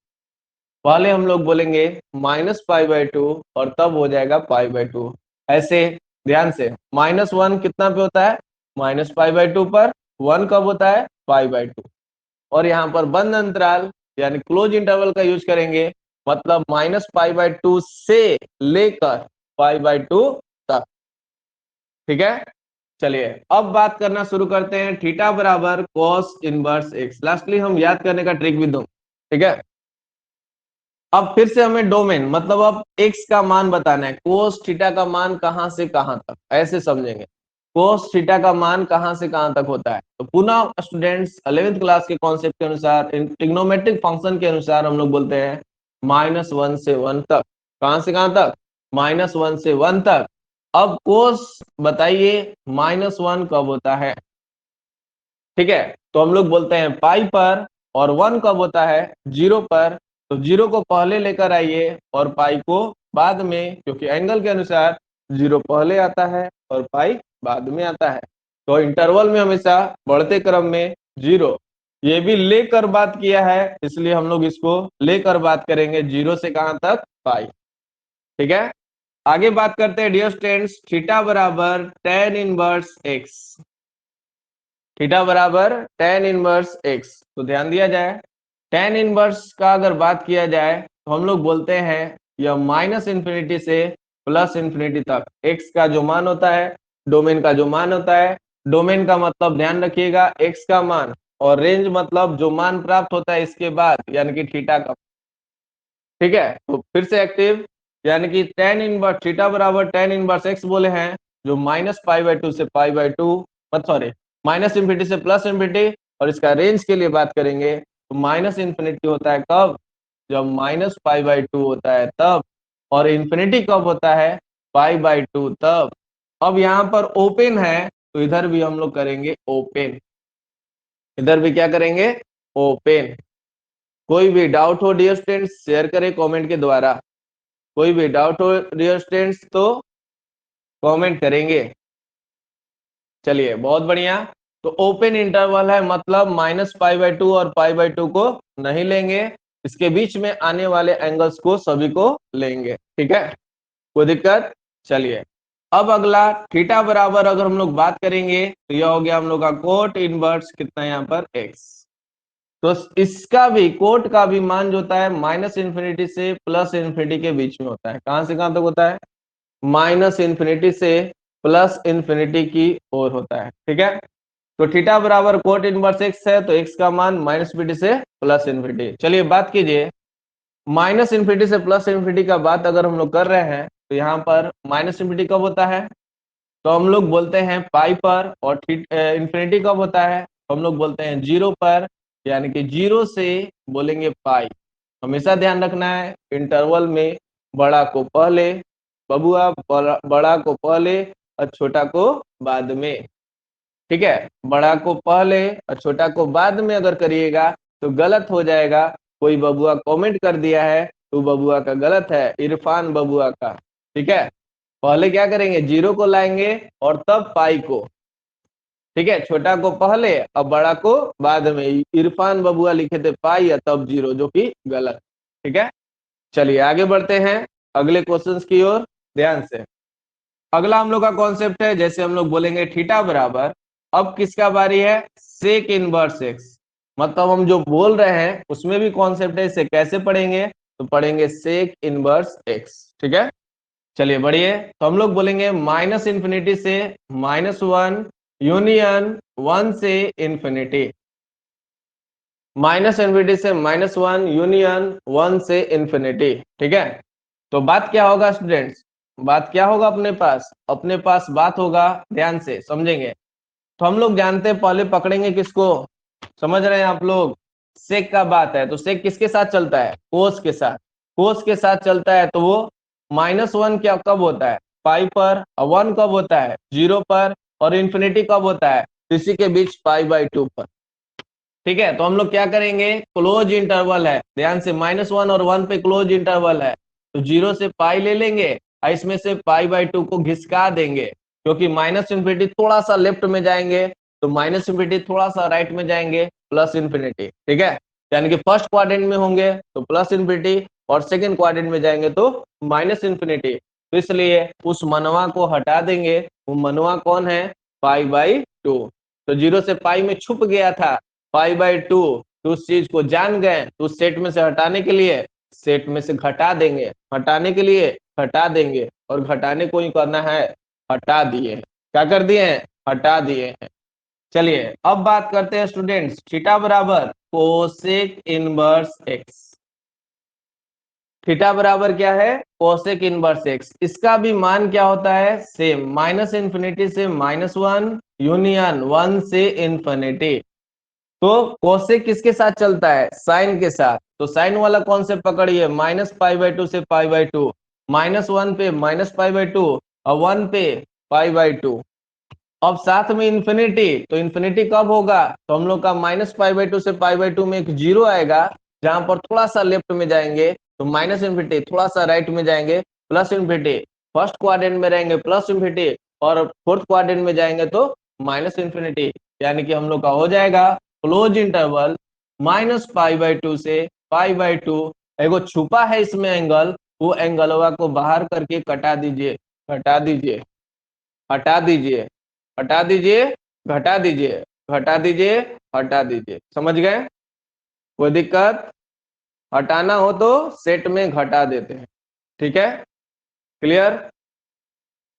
पहले हम लोग बोलेंगे -π/2 और तब हो जाएगा π/2। ऐसे ध्यान से, -1 कितना पे होता है, -π/2 पर, 1 कब होता है, π/2। और यहाँ पर बंद अंतराल यानी क्लोज इंटरवल का यूज करेंगे, मतलब -π/2 से लेकर π/2 तक। ठीक है, चलिए अब बात करना शुरू करते हैं। थीटा बराबर cos इनवर्स x। लास्टली हम याद करने का ट्रिक भी दूं। ठीक है, अब फिर से हमें डोमेन मतलब अब x का मान बताना है। कोस थीटा का मान कहां से कहां तक, ऐसे समझेंगे। कोस थीटा का मान कहां से कहां तक होता है, तो पुनः स्टूडेंट्स 11th क्लास के कॉन्सेप्ट के अनुसार, ट्रिग्नोमेट्रिक फंक्शन के अनुसार हम लोग बोलते हैं -1 से 1 तक। कहां से कहां तक? -1 से 1 तक। अब कोस बताइए -1 कब होता है? ठीक है, तो हम लोग बोलते हैं पाई पर, और 1 कब होता है? 0 पर। तो 0 को पहले लेकर आइए और पाई को बाद में, क्योंकि एंगल के अनुसार 0 पहले आता है और पाई बाद में आता है। तो इंटरवल में हमेशा बढ़ते क्रम में 0। ये भी लेकर बात किया है, इसलिए हम लोग इसको लेकर बात करेंगे 0 से कहां तक? पाई। ठीक है, आगे बात करते हैं डियर स्टूडेंट्स। थीटा बराबर tan इनवर्स x। थीटा बराबर tan इनवर्स x। तो ध्यान दिया जाए, tan इनवर्स का अगर बात किया जाए तो हम लोग बोलते हैं यह -∞ से +∞ तक x का जो मान होता है, डोमेन का जो मान होता है। डोमेन का मतलब ध्यान रखिएगा x का मान, और रेंज मतलब जो मान प्राप्त होता है इसके बाद, यानी कि थीटा का। ठीक है, तो फिर से एक्टिव, यानी कि tan इनवर्स थीटा बराबर tan इनवर्स x बोले हैं, जो -π/2 से π/2, सॉरी -∞ से +∞, और इसका रेंज के लिए बात करेंगे तो -∞ होता है कब? जब -π/2 होता है तब, और इंफिनिटी कब होता है? π/2 तब। अब यहाँ पर ओपन है तो इधर भी हम लोग करेंगे ओपन, इधर भी क्या करेंगे? ओपन। कोई भी डाउट हो डियर स्टूडेंट्स शेयर करें कमेंट के द्वारा। कोई भी डाउट हो डियर स्टूडेंट्स तो कमेंट करेंगे। चलिए बहुत बढ़िया। तो ओपन इंटरवल है, मतलब -π/2 और π/2 को नहीं लेंगे, इसके बीच में आने वाले एंगल्स को सभी को लेंगे। ठीक है, कोई दिक्कत? चलिए अब अगला थीटा बराबर अगर हम लोग बात करेंगे तो यह हो गया हम लोग का कोट इनवर्स कितना यहाँ पर x। तो इसका भी कोट का भी मान जो होता है -∞ से +∞ के बीच में होता है। कहां से कहां तक होता है? -∞ से +∞ की ओर होता है। ठीक है, तो थीटा बराबर कोट इनवर्स x है, तो x का मान -∞ से +∞। चलिए बात कीजिए, -∞ से +∞ का बात अगर हम लोग कर रहे हैं तो यहाँ पर -∞ कब होता है? तो हम लोग बोलते हैं पाई पर, और इंफिनिटी कब होता है? तो हम लोग बोलते हैं 0 पर, यानी कि 0 से बोलेंगे पाई। हमेशा ध्यान रखना है इंटरवल में बड़ा को पहले, बबुआ बड़ा को पहले और छोटा को बाद में। ठीक है, बड़ा को पहले और छोटा को बाद में अगर करिएगा तो गलत हो जाएगा। कोई बबुआ कमेंट कर दिया है तो बबुआ का गलत है, इरफान बबुआ का। ठीक है, पहले क्या करेंगे? 0 को लाएंगे और तब पाई को। ठीक है, छोटा को पहले और बड़ा को बाद में। इरफान बबुआ लिखे थे पाई या तब 0, जो कि गलत। ठीक है, चलिए आगे बढ़ते हैं अगले क्वेश्चंस की ओर ध्यान से। अगला हम लोग का कॉन्सेप्ट है, जैसे हम लोग बोलेंगे थीटा बराबर, अब किसका बारी है? Sec inverse x. मतलब हम जो बोल रहे हैं उसमें भी कॉन्सेप्ट है, इसे कैसे पढ़ेंगे? तो पढ़ेंगे सेक इनवर्स एक्स। ठीक है, चलिए बढ़िए। तो हम लोग बोलेंगे -∞ से -1 यूनियन 1 से इंफिनिटी। -∞ से -1 यूनियन 1 से इंफिनिटी। ठीक है, तो बात क्या होगा स्टूडेंट्स? बात क्या होगा अपने पास? अपने पास बात होगा, ध्यान से समझेंगे। तो हम लोग जानते हैं, पहले पकड़ेंगे किसको? समझ रहे हैं आप लोग? सेक का बात है तो सेक किसके साथ चलता है? कोस के साथ। कोस के साथ चलता है तो वो -1 क्या कब होता है? पाई पर, और 1 कब होता है? 0 पर, और इंफिनिटी कब होता है? इसी के बीच π/2 पर। ठीक है, तो हम लोग क्या करेंगे? क्लोज इंटरवल है, ध्यान से, -1 और 1 पे क्लोज इंटरवल है, तो 0 से पाई ले लेंगे और इसमें से π/2 को घिसका देंगे, क्योंकि -∞ थोड़ा सा लेफ्ट में जाएंगे तो -∞ थोड़ा सा राइट में जाएंगे +∞। ठीक है, यानी कि फर्स्ट क्वाड्रेंट में होंगे तो +∞, और सेकंड क्वाड्रेंट में जाएंगे तो -∞। तो इसलिए उस मनवा को हटा देंगे। वो मनवा कौन है? π/2। तो 0 से पाई में छुप गया था π/2, तो उस चीज को जान गए तो उस सेट में से हटाने के लिए सेट में से घटा देंगे, हटाने के लिए घटा देंगे, और घटाने को ही करना है, हटा दिए। क्या कर दिए हैं? हटा दिए हैं। चलिए अब बात करते हैं स्टूडेंट्स, थीटा बराबर कोसेक इनवर्स एक्स। थीटा बराबर क्या है? Cosec inverse x. इसका भी मान क्या होता है? सेम, माइनस इंफिनिटी से -1 यूनियन 1 से इंफिनिटी। तो कोसेक किसके साथ चलता है? साइन के साथ। तो साइन वाला कॉन्सेप्ट पकड़िए, -π/2 से π/2, -1 पे -π/2 और 1 पे π/2। अब साथ में इंफिनिटी, तो इंफिनिटी कब होगा? तो हम लोग का -π/2 से π/2 में एक जीरो आएगा, जहां पर थोड़ा सा लेफ्ट में जाएंगे तो माइनस इंफिनिटी, थोड़ा सा राइट में जाएंगे प्लस इंफिनिटी, फर्स्ट क्वाड्रेंट में रहेंगे प्लस इंफिनिटी, और फोर्थ क्वाड्रेंट में जाएंगे तो माइनस इंफिनिटी। यानी कि हम लोग का हो जाएगा क्लोज इंटरवल -π/2 से π/2। एगो छुपा है इसमें एंगल, वो एंगलवा को बाहर करके कटा दीजिए, घटा दीजिए, हटा दीजिए, हटा दीजिए, घटा दीजिए, घटा दीजिए, हटा दीजिए। समझ गए? कोई दिक्कत? हटाना हो तो सेट में घटा देते हैं। ठीक है, क्लियर?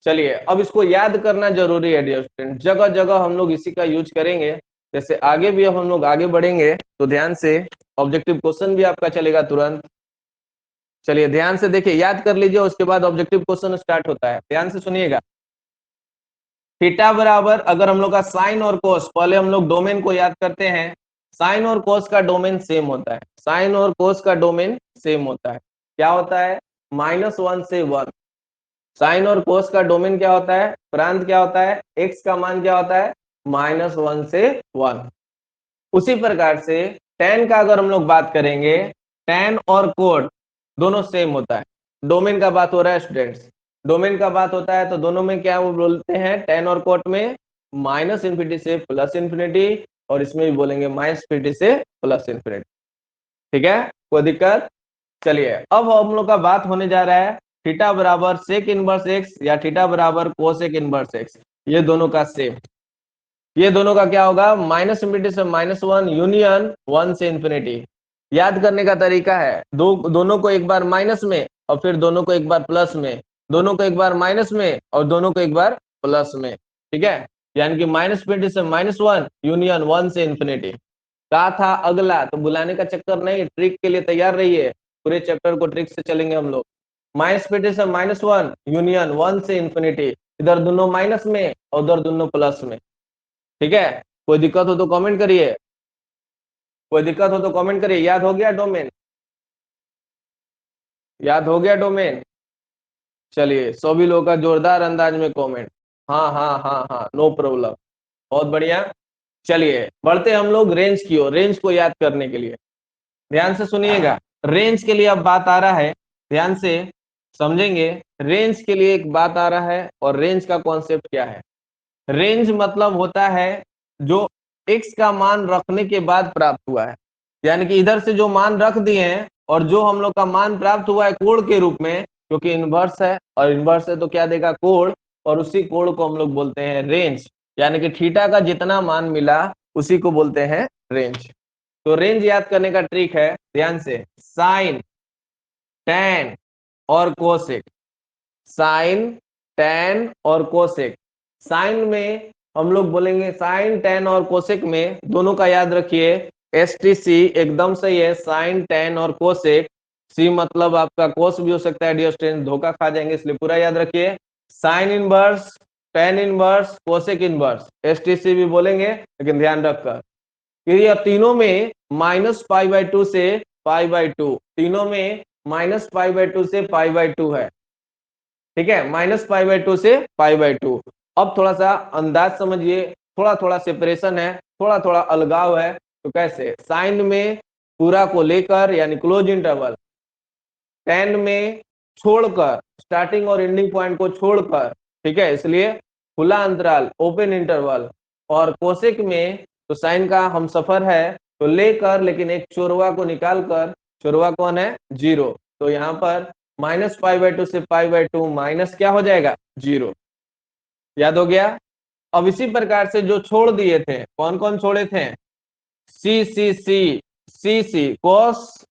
चलिए अब इसको याद करना जरूरी है डियर स्टूडेंट, जगह जगह हम लोग इसी का यूज करेंगे। जैसे आगे भी अब हम लोग आगे बढ़ेंगे तो ध्यान से ऑब्जेक्टिव क्वेश्चन भी आपका चलेगा तुरंत। चलिए ध्यान से देखिए, याद कर लीजिए, उसके बाद ऑब्जेक्टिव क्वेश्चन स्टार्ट होता है। ध्यान से सुनिएगा। थीटा बराबर, अगर हम लोग का साइन और कोस, पहले हम लोग डोमेन को याद करते हैं। साइन और कोस का डोमेन सेम होता है, साइन और कोस का डोमेन सेम होता है। क्या होता है? -1 से 1। साइन और कोस का डोमेन क्या होता है? प्रांत क्या होता है? एक्स का मान क्या होता है? -1 से 1। उसी प्रकार से tan का अगर हम लोग बात करेंगे, tan और कोट दोनों सेम होता है। डोमेन का बात हो रहा है स्टूडेंट्स, डोमेन का बात होता है तो दोनों में क्या वो बोलते हैं? tan और कोट में माइनस इंफिनिटी से प्लस इंफिनिटी, और इसमें भी बोलेंगे माइनस इंफिनिटी से प्लस इंफिनिटी। ठीक है, कोई दिक्कत? चलिए अब हम लोग का बात होने जा रहा है थीटा बराबर सेक इनवर्स एक्स या थीटा बराबर कोसेक इनवर्स एक्स। ये दोनों का सेम, ये दोनों का क्या होगा? माइनस इंफिनिटी से -1 यूनियन 1 से इंफिनिटी। याद करने का तरीका है, दोनों को एक बार माइनस में और फिर दोनों को एक बार प्लस में, दोनों को एक बार माइनस में और दोनों को एक बार प्लस में। ठीक है, यानी कि -20 से -1 यूनियन 1 से इंफिनिटी। कहा था अगला, तो बुलाने का चक्कर नहीं, ट्रिक के लिए तैयार रहिए। पूरे चैप्टर को ट्रिक से चलेंगे हम लोग। -20 से -1 यूनियन 1 से इंफिनिटी, इधर दोनों माइनस में और उधर दोनों प्लस में। ठीक है, कोई दिक्कत हो तो कमेंट करिए, कोई दिक्कत हो तो कमेंट करिए। याद हो गया डोमेन? याद हो गया डोमेन? चलिए सभी लोगों का जोरदार अंदाज में कमेंट, हाँ हाँ हाँ हाँ, नो प्रॉब्लम, बहुत बढ़िया। चलिए बढ़ते हम लोग रेंज की ओर, रेंज को याद करने के लिए ध्यान से सुनिएगा। रेंज के लिए अब बात आ रहा है, ध्यान से समझेंगे। रेंज के लिए एक बात आ रहा है, और रेंज का कॉन्सेप्ट क्या है? रेंज मतलब होता है जो x का मान रखने के बाद प्राप्त हुआ है, यानी कि इधर से जो मान रख दिए हैं और जो हम लोग का मान प्राप्त हुआ है कोण के रूप में, क्योंकि इनवर्स है और इनवर्स है तो क्या देगा? कोण, और उसी कोण को हम लोग बोलते हैं रेंज। यानी कि थीटा का जितना मान मिला उसी को बोलते हैं रेंज। तो रेंज याद करने का ट्रिक है, ध्यान से, साइन, टैन और कोसेक। साइन, टैन और कोसेक। साइन में हम लोग बोलेंगे, साइन टैन और कोसेक में दोनों का याद रखिए, STC एकदम सही है, साइन टैन और कोसेक। सी मतलब आपका कोस भी हो सकता है डियर स्टूडेंट, धोखा खा जाएंगे, इसलिए पूरा याद रखिए। Sine inverse, tan inverse, cosec inverse, STC भी बोलेंगे, लेकिन ध्यान रखकर ये तीनों में -π/2 से π/2, तीनों में -π/2 से π/2 है। ठीक है, -π/2 से π/2। अब थोड़ा सा अंदाज समझिए, थोड़ा थोड़ा सेपरेशन है, थोड़ा थोड़ा अलगाव है। तो कैसे? साइन में पूरा को लेकर यानी क्लोज इंटरवल, टैन में छोड़कर, स्टार्टिंग और एंडिंग पॉइंट को छोड़कर, ठीक है, इसलिए खुला अंतराल ओपन इंटरवल, और कोसेक में तो साइन का हम सफर है तो लेकर, लेकिन एक चोरवा को निकालकर, चोरवा कौन है? 0। तो यहाँ पर -π/2 से π/2 माइनस क्या हो जाएगा? 0। याद हो गया? अब इसी प्रकार से जो छोड़ दिए थे, कौन कौन छोड़े थे? सी सी सी, सी सी कॉस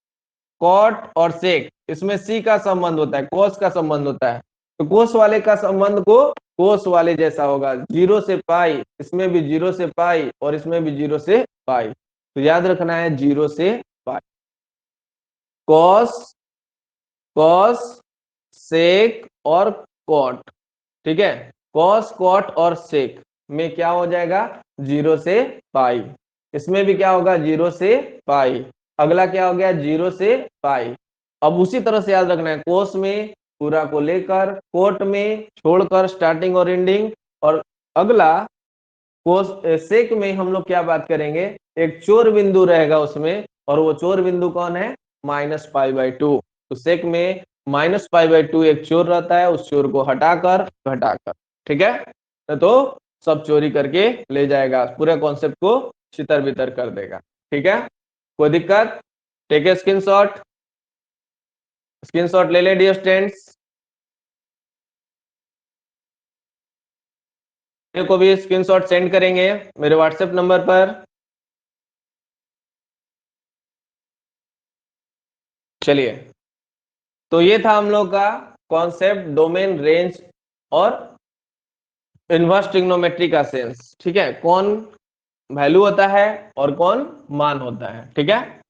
कॉट और सेक, इसमें सी का संबंध होता है, कोस का संबंध होता है, तो कोस वाले का संबंध को कोस वाले जैसा होगा, 0 से पाई, इसमें भी 0 से पाई और इसमें भी 0 से पाई, तो याद रखना है 0 से पाई। कॉस कॉस सेक और कॉट, ठीक है, कॉस कॉट और सेक में क्या हो जाएगा 0 से पाई, इसमें भी क्या होगा 0 से पाई, अगला क्या हो गया 0 से पाई। अब उसी तरह से याद रखना है, कोस में पूरा को लेकर, कोट में छोड़कर स्टार्टिंग और एंडिंग, और अगला कोस सेक में हम लोग क्या बात करेंगे, एक चोर बिंदु रहेगा उसमें, और वो चोर बिंदु कौन है -π/2, तो सेक में -π/2 एक चोर रहता है, उस चोर को हटाकर घटाकर, ठीक है, तो सब चोरी करके ले जाएगा, पूरे कॉन्सेप्ट को छितर बितर कर देगा, ठीक है, कोई दिक्कत, टेक ए स्क्रीनशॉट, स्क्रीनशॉट ले ले डियर स्टूडेंट्स, को भी स्क्रीनशॉट सेंड करेंगे मेरे व्हाट्सएप नंबर पर। चलिए, तो ये था हम लोग का कॉन्सेप्ट डोमेन, रेंज और इनवर्स ट्रिग्नोमेट्री का सेंस, ठीक है, कौन वैल्यू होता है और कौन मान होता है, ठीक है।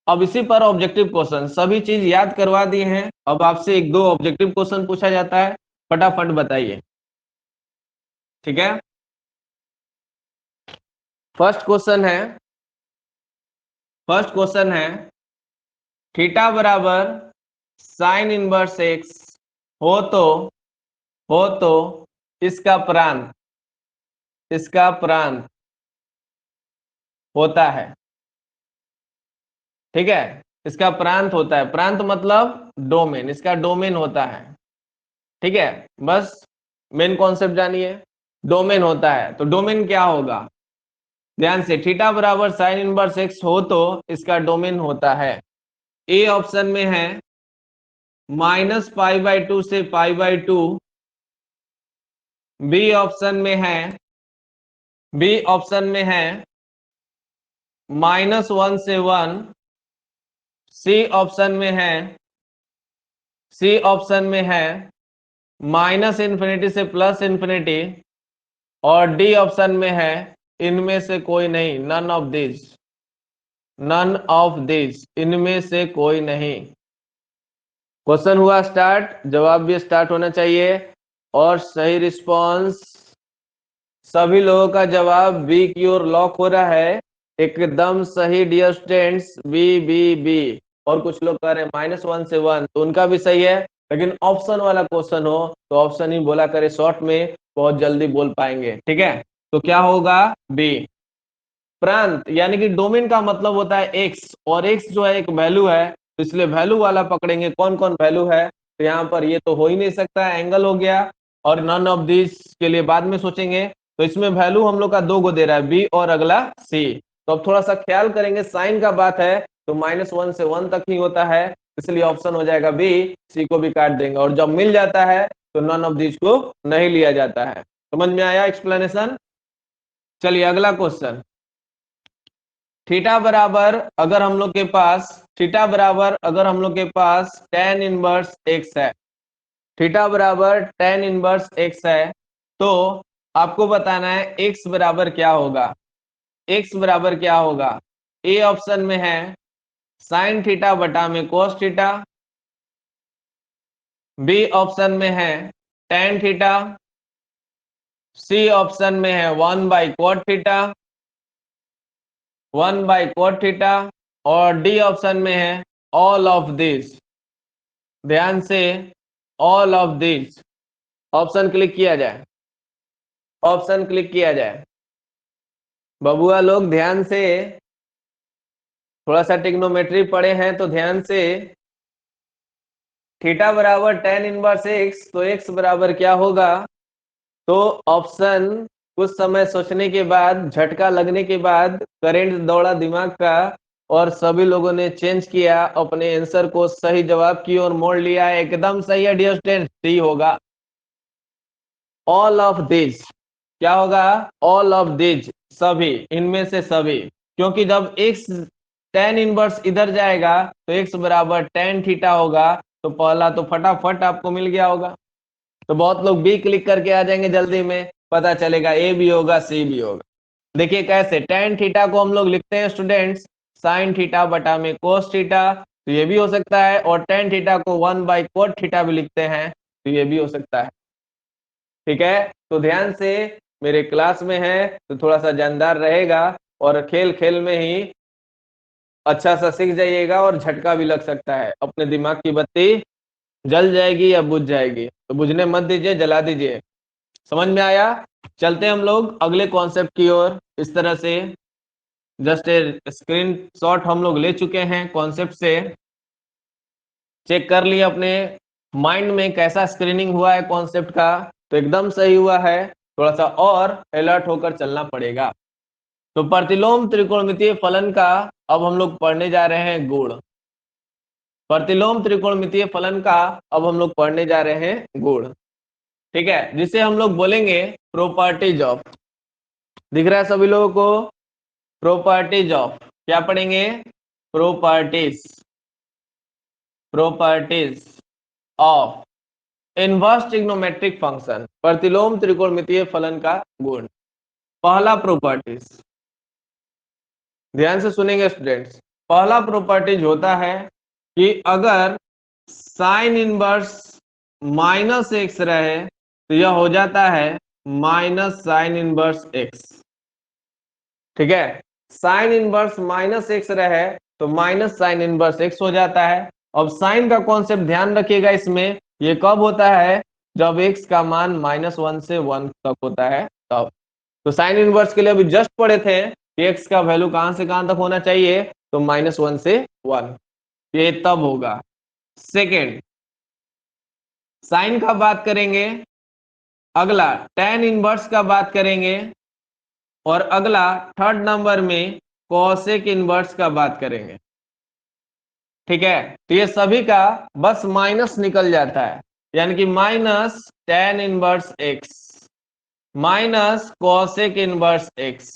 अब इसी पर ऑब्जेक्टिव क्वेश्चन, सभी चीज याद करवा दी हैं, अब आपसे एक दो ऑब्जेक्टिव क्वेश्चन पूछा जाता है, फटाफट बताइए, ठीक है। फर्स्ट क्वेश्चन है, फर्स्ट क्वेश्चन है थीटा बराबर साइन इनवर्स एक्स हो तो इसका प्रांत, इसका प्रांत होता है, ठीक है, इसका प्रांत होता है, प्रांत मतलब डोमेन, इसका डोमेन होता है, ठीक है, बस मेन कॉन्सेप्ट जानिए, डोमेन होता है, तो डोमेन क्या होगा, ध्यान से, थीटा बराबर साइन इनवर्स एक्स हो तो इसका डोमेन होता है, ए ऑप्शन में है -π/2 से π/2, बी ऑप्शन में है, बी ऑप्शन में है -1 से 1, सी ऑप्शन में है, सी ऑप्शन में है -∞ से +∞, और डी ऑप्शन में है इनमें से कोई नहीं, none of this, none of this, इनमें से कोई नहीं। क्वेश्चन हुआ स्टार्ट, जवाब भी स्टार्ट होना चाहिए, और सही रिस्पांस सभी लोगों का जवाब बी की ओर लॉक हो रहा है, एकदम सही dear students, B B B, और कुछ लोग कह रहे हैं -1 से 1, तो उनका भी सही है, लेकिन ऑप्शन वाला क्वेश्चन हो तो ऑप्शन ही बोला करे, शॉर्ट में बहुत जल्दी बोल पाएंगे, ठीक है, तो क्या होगा बी। प्रांत यानी कि डोमेन का मतलब होता है एक्स, और एक्स जो है एक वैल्यू है, तो इसलिए वैल्यू वाला पकड़ेंगे, कौन कौन वैल्यू है, तो यहाँ पर ये तो हो ही नहीं सकता, एंगल हो गया, और नन ऑफ दिस के लिए बाद में सोचेंगे, तो इसमें वैल्यू हम लोग का 2 को दे रहा है, बी और अगला सी, तो अब थोड़ा सा ख्याल करेंगे, साइन का बात है तो -1 से 1 तक ही होता है, इसलिए ऑप्शन हो जाएगा बी, सी को भी काट देंगे, और जब मिल जाता है तो नन ऑफ दिस को नहीं लिया जाता है। समझ में आया एक्सप्लेनेशन। चलिए अगला क्वेश्चन, थीटा बराबर अगर हम लोग के पास, थीटा बराबर अगर हम लोग के पास tan इनवर्स x है, थीटा बराबर tan इनवर्स x है, तो आपको बताना है x बराबर क्या होगा, x बराबर क्या होगा, ए ऑप्शन में है साइन थीटा बटा में cos थीटा, बी ऑप्शन में है tan थीटा, सी ऑप्शन में है 1/cot थीटा, 1/cot थीटा, और डी ऑप्शन में है ऑल ऑफ दिस, ध्यान से, all of this, option click किया जाए, ऑप्शन क्लिक किया जाए, बबुआ लोग ध्यान से, थोड़ा सा ट्रिग्नोमेट्री पढ़े हैं तो ध्यान से, थीटा बराबर tan इनवर्स x, तो x बराबर क्या होगा, तो ऑप्शन कुछ समय सोचने के बाद, झटका लगने के बाद करंट दौड़ा दिमाग का, और सभी लोगों ने चेंज किया अपने आंसर को, सही जवाब की ओर मोड़ लिया, एकदम सही है डियर स्टूडेंट, डी होगा, ऑल ऑफ दिस, क्या होगा, ऑल ऑफ दिस, सभी, इनमें से सभी, क्योंकि जब x टेन इनवर्स इधर जाएगा तो x बराबर टेन थीटा होगा, तो पहला तो फटाफट आपको मिल गया होगा। तो बहुत लोग बी क्लिक करके आ जाएंगे जल्दी में, पता चलेगा ए भी होगा सी भी होगा। देखिए कैसे, टेन थीटा को हम लोग लिखते हैं स्टूडेंट्स साइन थीटा बटा में कोस थीटा, तो ये भी हो सकता है, और टेन थीटा को 1/कोट थीटा भी लिखते हैं, तो ये भी हो सकता है। ठीक है, तो ध्यान से मेरे क्लास में है तो थोड़ा सा जानदार रहेगा, और खेल खेल में ही अच्छा सा सीख जाइएगा, और झटका भी लग सकता है, अपने दिमाग की बत्ती जल जाएगी या बुझ जाएगी, तो बुझने मत दीजिए, जला दीजिए। समझ में आया? चलते हम लोग अगले कॉन्सेप्ट की ओर। इस तरह से जस्ट ए स्क्रीन शॉट हम लोग ले चुके हैं कॉन्सेप्ट से, चेक कर लिए अपने माइंड में कैसा स्क्रीनिंग हुआ है कॉन्सेप्ट का, तो एकदम सही हुआ है, थोड़ा सा और अलर्ट होकर चलना पड़ेगा। तो प्रतिलोम त्रिकोणमितीय फलन का अब हम लोग पढ़ने जा रहे हैं गुण। प्रतिलोम त्रिकोणमितीय फलन का अब हम लोग पढ़ने जा रहे हैं गुण, ठीक है, जिसे हम लोग बोलेंगे प्रॉपर्टीज ऑफ। दिख रहा है सभी लोगों को? प्रॉपर्टीज ऑफ क्या पढ़ेंगे? Properties, properties of inverse trigonometric function, प्रतिलोम त्रिकोणमितीय फलन का गुण। पहला प्रॉपर्टीज, ध्यान से सुनेंगे स्टूडेंट्स। पहला प्रॉपर्टीज होता है कि अगर साइन इनवर्स माइनस एक्स रहे तो यह हो जाता है माइनस साइन इनवर्स एक्स। ठीक है, साइन इनवर्स माइनस एक्स रहे तो माइनस साइन इनवर्स एक्स हो जाता है। अब साइन का कॉन्सेप्ट ध्यान रखिएगा, इसमें ये कब होता है? जब एक्स का मान -1 से 1 तक होता है तब। तो साइन इनवर्स के लिए अभी जस्ट पढ़े थे कि एक्स का वैल्यू कहां से कहां तक होना चाहिए, तो -1 से 1, ये तब होगा। सेकेंड, साइन का बात करेंगे, अगला टेन इनवर्स का बात करेंगे, और अगला थर्ड नंबर में कोसेक इनवर्स का बात करेंगे। ठीक है, तो ये सभी का बस माइनस निकल जाता है, यानी कि minus tan inverse x minus cosec inverse x.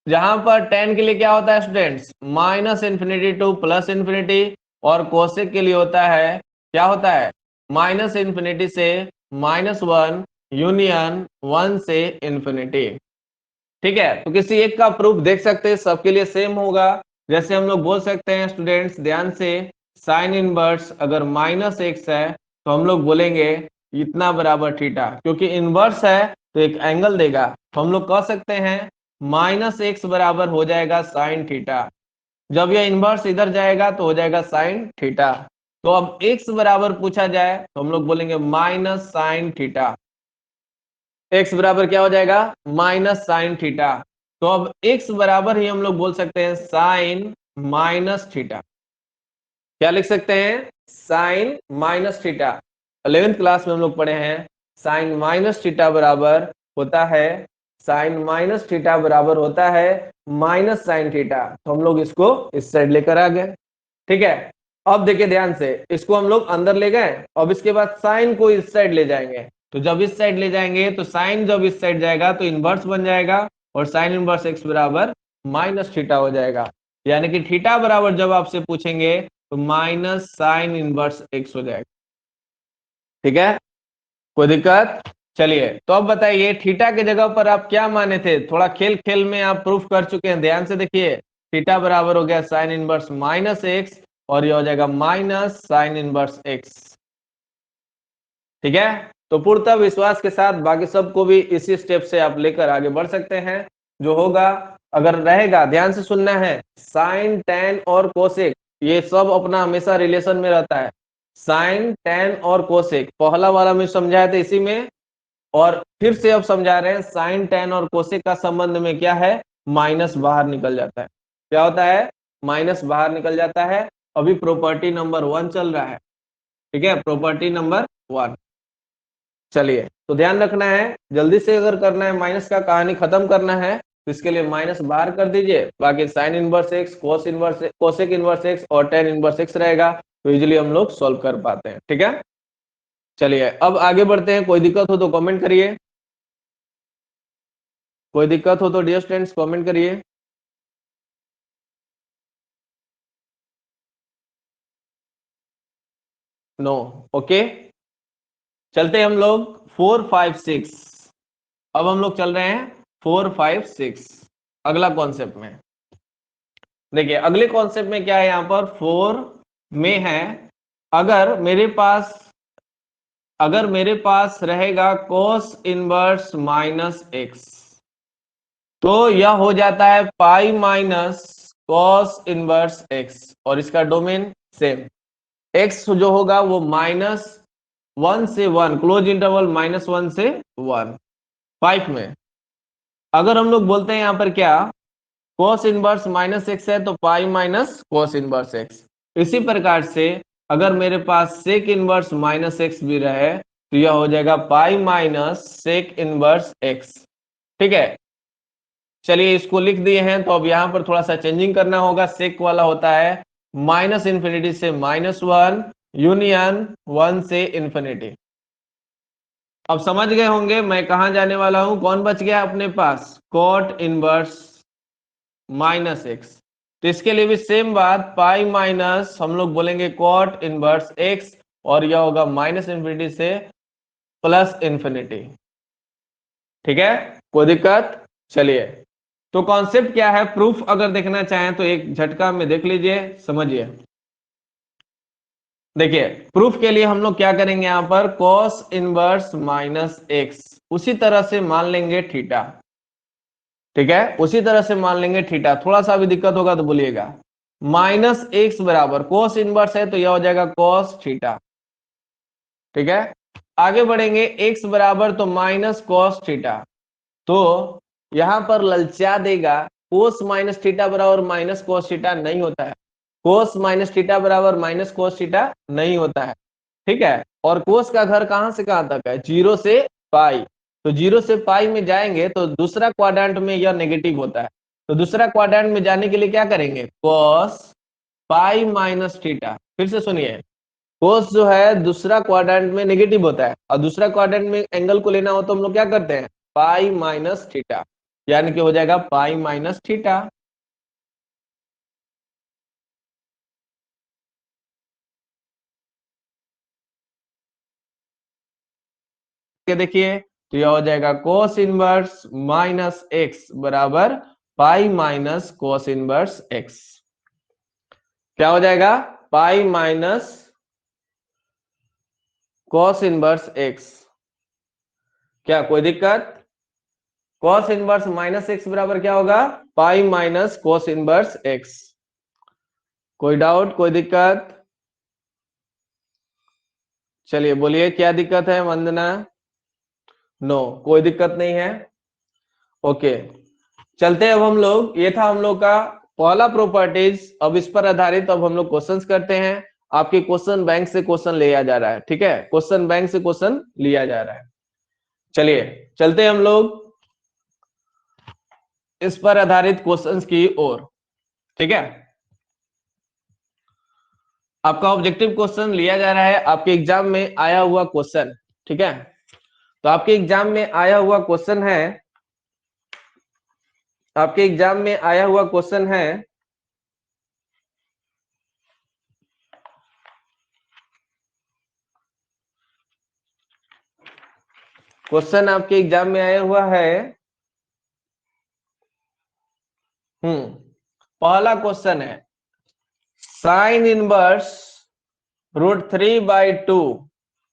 जहां पर टेन के लिए क्या होता है स्टूडेंट्स? -∞ टू +∞, और कोसेक के लिए होता है, क्या होता है? -∞ से -1 यूनियन 1 से इंफिनिटी। ठीक है, तो किसी एक का प्रूफ देख सकते हैं, सबके लिए सेम होगा। जैसे हम लोग बोल सकते हैं स्टूडेंट्स ध्यान से, साइन इनवर्स अगर -x है तो हम लोग बोलेंगे इतना बराबर थीटा, क्योंकि इनवर्स है तो एक एंगल देगा, तो हम लोग कह सकते हैं -x बराबर हो जाएगा साइन थीटा। जब यह इनवर्स इधर जाएगा तो हो जाएगा साइन थीटा। तो अब x बराबर पूछा जाए तो हम लोग बोलेंगे माइनस साइन थीटा। x बराबर क्या हो जाएगा? Minus sine theta. तो अब x बराबर ही हम लोग बोल सकते हैं साइन माइनस थीटा। क्या लिख सकते हैं? Sign minus theta. 11th class में हम लोग पढ़े हैं साइन माइनस थीटा बराबर होता है, साइन माइनस थीटा बराबर होता है माइनस साइन थीटा। तो हम लोग इसको इस साइड लेकर आ गए। ठीक है, अब देखिए ध्यान से, इसको हम लोग अंदर ले गए, अब इसके बाद साइन को इस साइड ले जाएंगे, तो जब इस साइड ले जाएंगे तो साइन जब इस साइड जाएगा तो इनवर्स बन जाएगा, और साइन इनवर्स एक्स बराबर माइनस थीटा हो जाएगा। यानी कि थीटा बराबर जब आपसे पूछेंगे तो माइनस साइन इनवर्स एक्स हो जाएगा। ठीक है, कोई दिक्कत? चलिए, तो अब बताइए थीटा के जगह पर आप क्या माने थे? थोड़ा खेल खेल में आप प्रूफ कर चुके हैं, ध्यान से देखिए। थीटा बराबर हो गया साइन इनवर्स -x, और ये हो जाएगा माइनस साइन इनवर्स x। ठीक है, तो पूर्णतः विश्वास के साथ बाकी सबको भी इसी स्टेप से आप लेकर आगे बढ़ सकते हैं। जो होगा अगर रहेगा, ध्यान से सुनना है, साइन टेन और कोसेक ये सब अपना हमेशा रिलेशन में रहता है। साइन टेन और कोसेक पहला वाला में समझाया था इसी में, और फिर से अब समझा रहे हैं साइन टेन और कोसेक का संबंध में क्या है? माइनस बाहर निकल जाता है। क्या होता है? माइनस बाहर निकल जाता है। अभी प्रॉपर्टी नंबर 1 चल रहा है। ठीक है, प्रॉपर्टी नंबर 1। चलिए, तो ध्यान रखना है, जल्दी से अगर करना है, माइनस का कहानी खत्म करना है, तो इसके लिए माइनस बाहर कर दीजिए, बाकी sine inverse x, cos inverse, cosec inverse x और टेन इनवर्स एक्स रहेगा, तो इजीली हम लोग सॉल्व कर पाते हैं। ठीक है, चलिए अब आगे बढ़ते हैं। कोई दिक्कत हो तो कमेंट करिए, कोई दिक्कत हो तो डियर स्टूडेंट्स कमेंट करिए। नो। ओके, चलते हम लोग 4 5 6। अब हम लोग चल रहे हैं 4 5 6 अगला कॉन्सेप्ट में। देखिए अगले कॉन्सेप्ट में क्या है, यहां पर 4 में है, अगर मेरे पास रहेगा cos इनवर्स माइनस एक्स, तो यह हो जाता है पाई माइनस cos इनवर्स एक्स, और इसका डोमेन सेम। एक्स जो होगा वो -1 से 1, क्लोज इंटरवल -1 से 1, 5 में। अगर हम लोग बोलते हैं यहां पर क्या, cos इनवर्स माइनस एक्स है, तो pi minus cos inverse x. इसी प्रकार से अगर मेरे पास सेक इनवर्स माइनस एक्स भी रहे, तो यह हो जाएगा pi minus sec inverse x. ठीक है, चलिए इसको लिख दिए हैं, तो अब यहां पर थोड़ा सा चेंजिंग करना होगा। सेक वाला होता है -इन्फिनिटी से -1 यूनियन 1 से इन्फिनिटी। अब समझ गए होंगे मैं कहां जाने वाला हूं। कौन बच गया अपने पास, कॉट इनवर्स माइनस एक्स। तो इसके लिए भी सेम बात, पाई माइनस हम लोग बोलेंगे कॉट इनवर्स एक्स, और यह होगा -इन्फिनिटी से +इन्फिनिटी। ठीक है, कोई दिक्कत। चलिए, तो कॉन्सेप्ट क्या है, प्रूफ अगर देखना चाहें तो एक झटका में देख लीजिए, समझिए। देखिए प्रूफ के लिए हम लोग क्या करेंगे, यहां पर cos इनवर्स माइनस एक्स, उसी तरह से मान लेंगे थीटा। ठीक है, उसी तरह से मान लेंगे थीटा। थोड़ा सा भी दिक्कत होगा तो बोलिएगा। -x बराबर cos इनवर्स है, तो यह हो जाएगा cos थीटा। ठीक है, आगे बढ़ेंगे, x बराबर तो माइनस cos थीटा, तो यहां पर ललचा देगा। cos माइनस थीटा बराबर माइनस cos थीटा नहीं होता है, cos माइनस थीटा बराबर माइनस cos थीटा नहीं होता है। ठीक है, और cos का घर कहां से कहां तक है, 0 से पाई। तो 0 से पाई में जाएंगे तो दूसरा क्वाड्रेंट में यह नेगेटिव होता है, तो दूसरा क्वाड्रेंट में जाने के लिए क्या करेंगे, cos पाई माइनस थीटा। फिर से सुनिए, cos जो है दूसरा क्वाड्रेंट में नेगेटिव होता है, और दूसरा क्वाड्रेंट में एंगल को लेना हो तो हम लोग क्या करते हैं, पाई माइनस थीटा, यानी कि हो जाएगा पाई माइनस थीटा। देखिए, तो यह हो जाएगा cos इनवर्स माइनस एक्स बराबर पाई माइनस cos इनवर्स एक्स। क्या हो जाएगा, pi minus cos inverse x. क्या कोई दिक्कत, cos इनवर्स माइनस एक्स बराबर क्या होगा, पाई माइनस cos इनवर्स एक्स। कोई डाउट, कोई दिक्कत। चलिए बोलिए क्या दिक्कत है वंदना। नो, कोई दिक्कत नहीं है। ओके, चलते हैं अब हम लोग, ये था हम लोग का पहला प्रॉपर्टीज। अब इस पर आधारित अब हम लोग क्वेश्चंस करते हैं। आपके क्वेश्चन बैंक से क्वेश्चन लिया जा रहा है, ठीक है, क्वेश्चन बैंक से क्वेश्चन लिया जा रहा है। चलिए चलते हैं हम लोग इस पर आधारित क्वेश्चंस की ओर। ठीक है, आपका ऑब्जेक्टिव क्वेश्चन लिया जा रहा है, आपके एग्जाम में आया हुआ क्वेश्चन। ठीक है, तो आपके एग्जाम में आया हुआ क्वेश्चन है, आपके एग्जाम में आया हुआ क्वेश्चन है, क्वेश्चन आपके एग्जाम में आया हुआ है। पहला क्वेश्चन है, साइन इनवर्स √3/2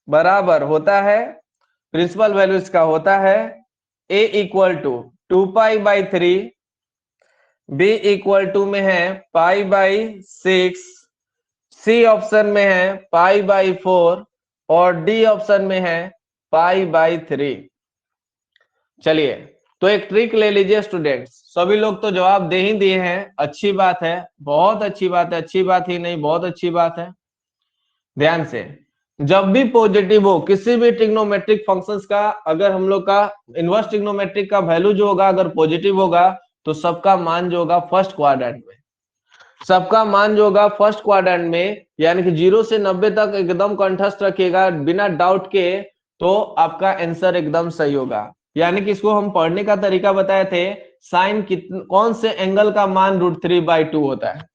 बराबर होता है, प्रिंसिपल वैल्यू इसका होता है a equal to 2π/3, b equal to में है π/6, सी ऑप्शन में है π/4, और डी ऑप्शन में है π/3। चलिए, तो एक ट्रिक ले लीजिए स्टूडेंट्स। सभी लोग तो जवाब दे ही दिए हैं, अच्छी बात है, बहुत अच्छी बात है, अच्छी बात ही नहीं बहुत अच्छी बात है। ध्यान से, जब भी पॉजिटिव हो किसी भी ट्रिग्नोमेट्रिक फंक्शंस का, अगर हम लोग का इनवर्स ट्रिग्नोमेट्रिक का वैल्यू जो होगा अगर पॉजिटिव होगा, तो सबका मान जो होगा फर्स्ट क्वाड्रेंट में, सबका मान जो होगा फर्स्ट क्वाड्रेंट में, यानी कि 0 से 90 तक एकदम कंठस्थ रखिएगा बिना डाउट के, तो आपका आंसर एकदम सही होगा। यानी कि इसको हम पढ़ने का तरीका बताए थे, साइन कौन से एंगल का मान √3/2 होता है।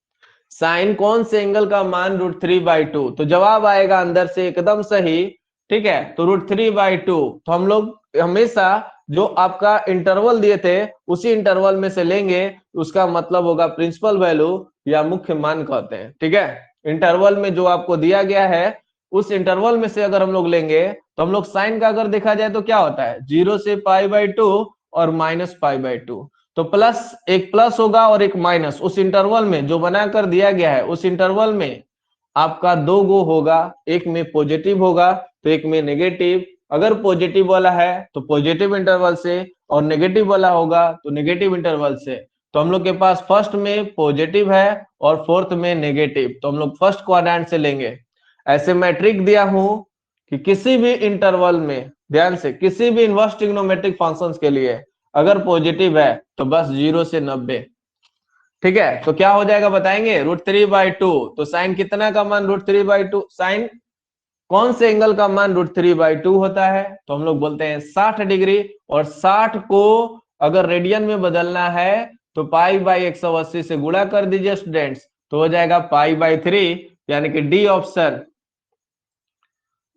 साइन कौन से एंगल का मान √3/2? तो जवाब आएगा अंदर से एकदम सही। ठीक है, तो √3/2 तो हम लोग हमेशा जो आपका इंटरवल दिए थे उसी इंटरवल में से लेंगे, उसका मतलब होगा प्रिंसिपल वैल्यू या मुख्य मान कहते हैं। ठीक है, इंटरवल में जो आपको दिया गया है उस इंटरवल में से अगर हम लोग लेंगे तो हम लोग साइन का अगर देखा जाए तो क्या होता है, 0 से π/2 और -π/2। तो प्लस, एक प्लस होगा और एक माइनस, उस इंटरवल में जो बनाकर दिया गया है उस इंटरवल में आपका दो गो होगा, एक में पॉजिटिव होगा तो एक में नेगेटिव। अगर पॉजिटिव वाला है तो पॉजिटिव इंटरवल से और नेगेटिव वाला होगा तो नेगेटिव इंटरवल से। तो हम लोग के पास फर्स्ट में पॉजिटिव है और फोर्थ में नेगेटिव, तो हम लोग फर्स्ट क्वाड्रेंट से लेंगे। ऐसे मैं ट्रिक दिया हूं कि किसी भी इंटरवल में, ध्यान से, किसी भी इनवर्स ट्रिग्नोमेट्रिक फंक्शंस के लिए अगर पॉजिटिव है तो बस 0 से 90। ठीक है, तो क्या हो जाएगा बताएंगे, √3/2। तो साइन कितना का मान √3/2? साइन कौन से एंगल का मान √3/2 होता है? तो हम लोग बोलते हैं 60 डिग्री। और 60 को अगर रेडियन में बदलना है तो π/180 से गुणा कर दीजिए स्टूडेंट्स, तो हो जाएगा π/3, यानी कि डी ऑप्शन,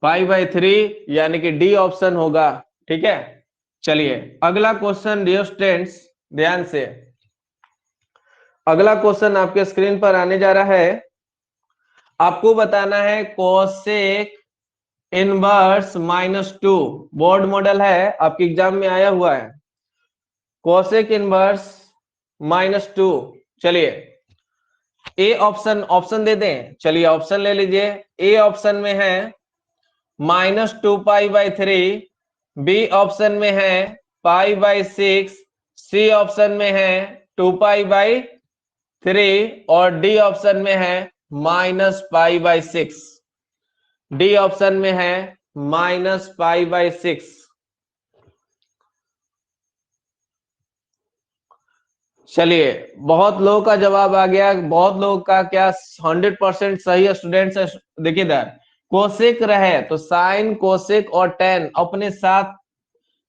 π/3 यानी कि डी ऑप्शन होगा। ठीक है, चलिए अगला क्वेश्चन डियर स्टूडेंट्स, ध्यान से, अगला क्वेश्चन आपके स्क्रीन पर आने जा रहा है। आपको बताना है कोसेक इनवर्स -2, बोर्ड मॉडल है, आपके एग्जाम में आया हुआ है, कोसेक इनवर्स -2। चलिए ए ऑप्शन, ऑप्शन दे दें, चलिए ऑप्शन ले लीजिए। ए ऑप्शन में है -2π/3, बी ऑप्शन में है π/6, सी ऑप्शन में है 2π/3 और डी ऑप्शन में है -π/6। डी ऑप्शन में है -π/6। चलिए बहुत लोगों का जवाब आ गया, बहुत लोगों का क्या 100% सही है स्टूडेंट्स। देखिए इधर कोसेक रहे तो साइन, कोसेक और टेन अपने साथ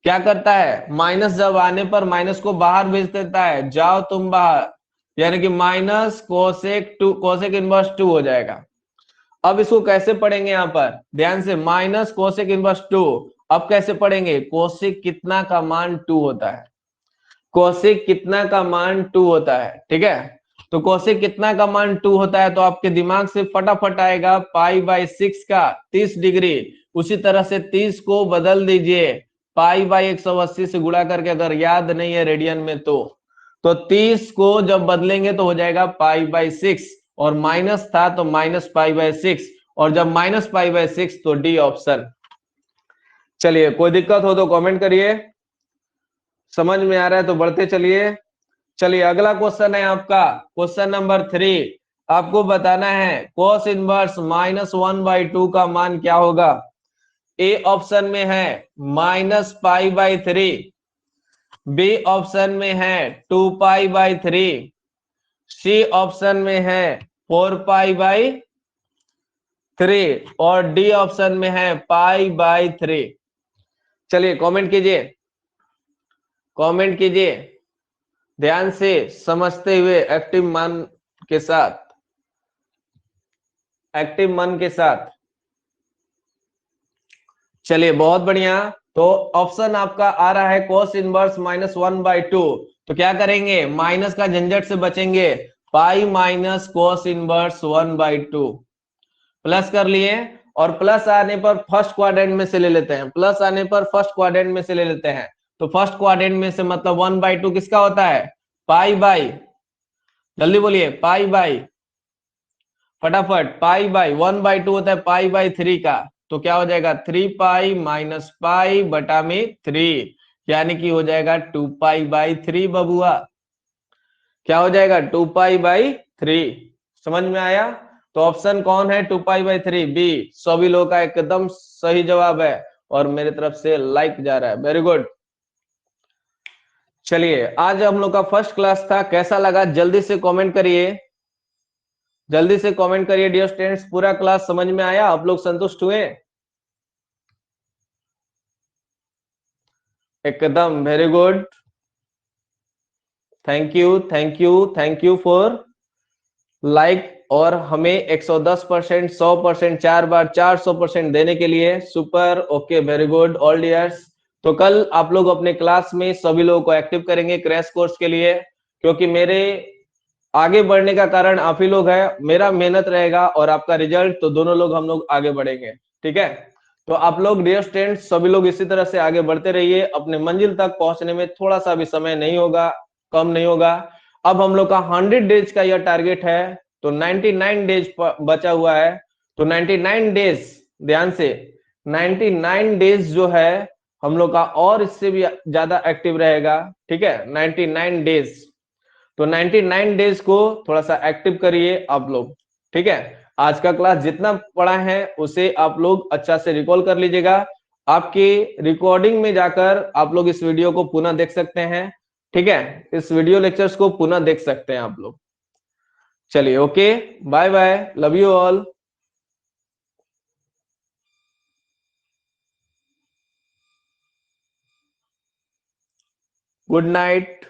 क्या करता है, माइनस जब आने पर माइनस को बाहर भेज देता है, जाओ तुम बाहर, यानी कि माइनस कोसेक 2, कोसेक इनवर्स 2 हो जाएगा। अब इसको कैसे पढ़ेंगे, यहां पर ध्यान से, माइनस कोसेक इनवर्स 2। अब कैसे पढ़ेंगे, कोसेक कितना का मान 2 होता है, कोसेक कितना का मान 2 होता है। ठीक है, तो कोसेक कितना का मान 2 होता है, तो आपके दिमाग से फटाफट आएगा π/6 का 30 डिग्री। उसी तरह से 30 को बदल दीजिए π/180 से गुणा करके, अगर याद नहीं है रेडियन में तो 30 को जब बदलेंगे तो हो जाएगा π/6, और माइनस था तो -π/6, और जब -π/6 तो डी ऑप्शन। चलिए कोई दिक्कत हो तो कमेंट करिए, समझ में आ रहा है तो बढ़ते चलिए। चलिए अगला क्वेश्चन है आपका, क्वेश्चन नंबर 3। आपको बताना है कोस इनवर्स -1/2 का मान क्या होगा। ए ऑप्शन में है -π/3, बी ऑप्शन में है 2π/3, सी ऑप्शन में है 4π/3 और डी ऑप्शन में है π/3। चलिए कमेंट कीजिए, कमेंट कीजिए ध्यान से, समझते हुए, एक्टिव मन के साथ, एक्टिव मन के साथ। चलिए बहुत बढ़िया, तो ऑप्शन आपका आ रहा है कोस इनवर्स -1/2। तो क्या करेंगे, माइनस का झंझट से बचेंगे, pi minus cos inverse 1/2 plus कर लिए, और प्लस आने पर फर्स्ट क्वाड्रेंट में से ले लेते हैं, प्लस आने पर फर्स्ट क्वाड्रेंट में से ले लेते हैं। तो फर्स्ट क्वाड्रेंट में से मतलब 1/2 किसका होता है, पाई बाई, जल्दी बोलिए, पाई बाई, फटाफट, पाई बाई 1/2 होता है π/3 का, तो क्या हो जाएगा 3π माइनस पाई बटा में 3, यानी कि हो जाएगा 2π/3 बबुआ। क्या हो जाएगा 2π/3, समझ में आया। तो ऑप्शन कौन है 2π/3, बी। सभी लोगों का एकदम सही जवाब है और मेरी तरफ से लाइक जा रहा है, वेरी गुड। चलिए आज हम लोग का फर्स्ट क्लास था, कैसा लगा जल्दी से कमेंट करिए, जल्दी से कमेंट करिए डियर स्टूडेंट्स। पूरा क्लास समझ में आया, आप लोग संतुष्ट हुए? एकदम very good, thank you, thank you, thank you for like और हमें 110%, 100%, 4 बार 400% देने के लिए super, okay, very good all dears. तो कल आप लोग अपने क्लास में सभी लोगों को एक्टिव करेंगे क्रैश कोर्स के लिए, क्योंकि मेरे आगे बढ़ने का कारण आप ही लोग हैं। मेरा मेहनत रहेगा और आपका रिजल्ट, तो दोनों लोग हम लोग आगे बढ़ेंगे। ठीक है, तो आप लोग डियर स्टूडेंट्स सभी लोग इसी तरह से आगे बढ़ते रहिए। अपने मंजिल तक पहुंचने में थोड़ा सा भी समय नहीं होगा, कम नहीं होगा। अब हम लोग का 100 डेज का यह टारगेट है, तो 99 डेज बचा हुआ है। तो 99 डेज, ध्यान से, 99 डेज जो है हम लोग का और इससे भी ज्यादा एक्टिव रहेगा। ठीक है, 99 डेज, तो 99 डेज को थोड़ा सा एक्टिव करिए आप लोग। ठीक है, आज का क्लास जितना पढ़ा है उसे आप लोग अच्छा से रिकॉल कर लीजिएगा। आपके रिकॉर्डिंग में जाकर आप लोग इस वीडियो को पुनः देख सकते हैं। ठीक है, इस वीडियो लेक्चर्स को पुनः देख सकते हैं आप लोग। चलिए, okay, bye bye, love you all, good night.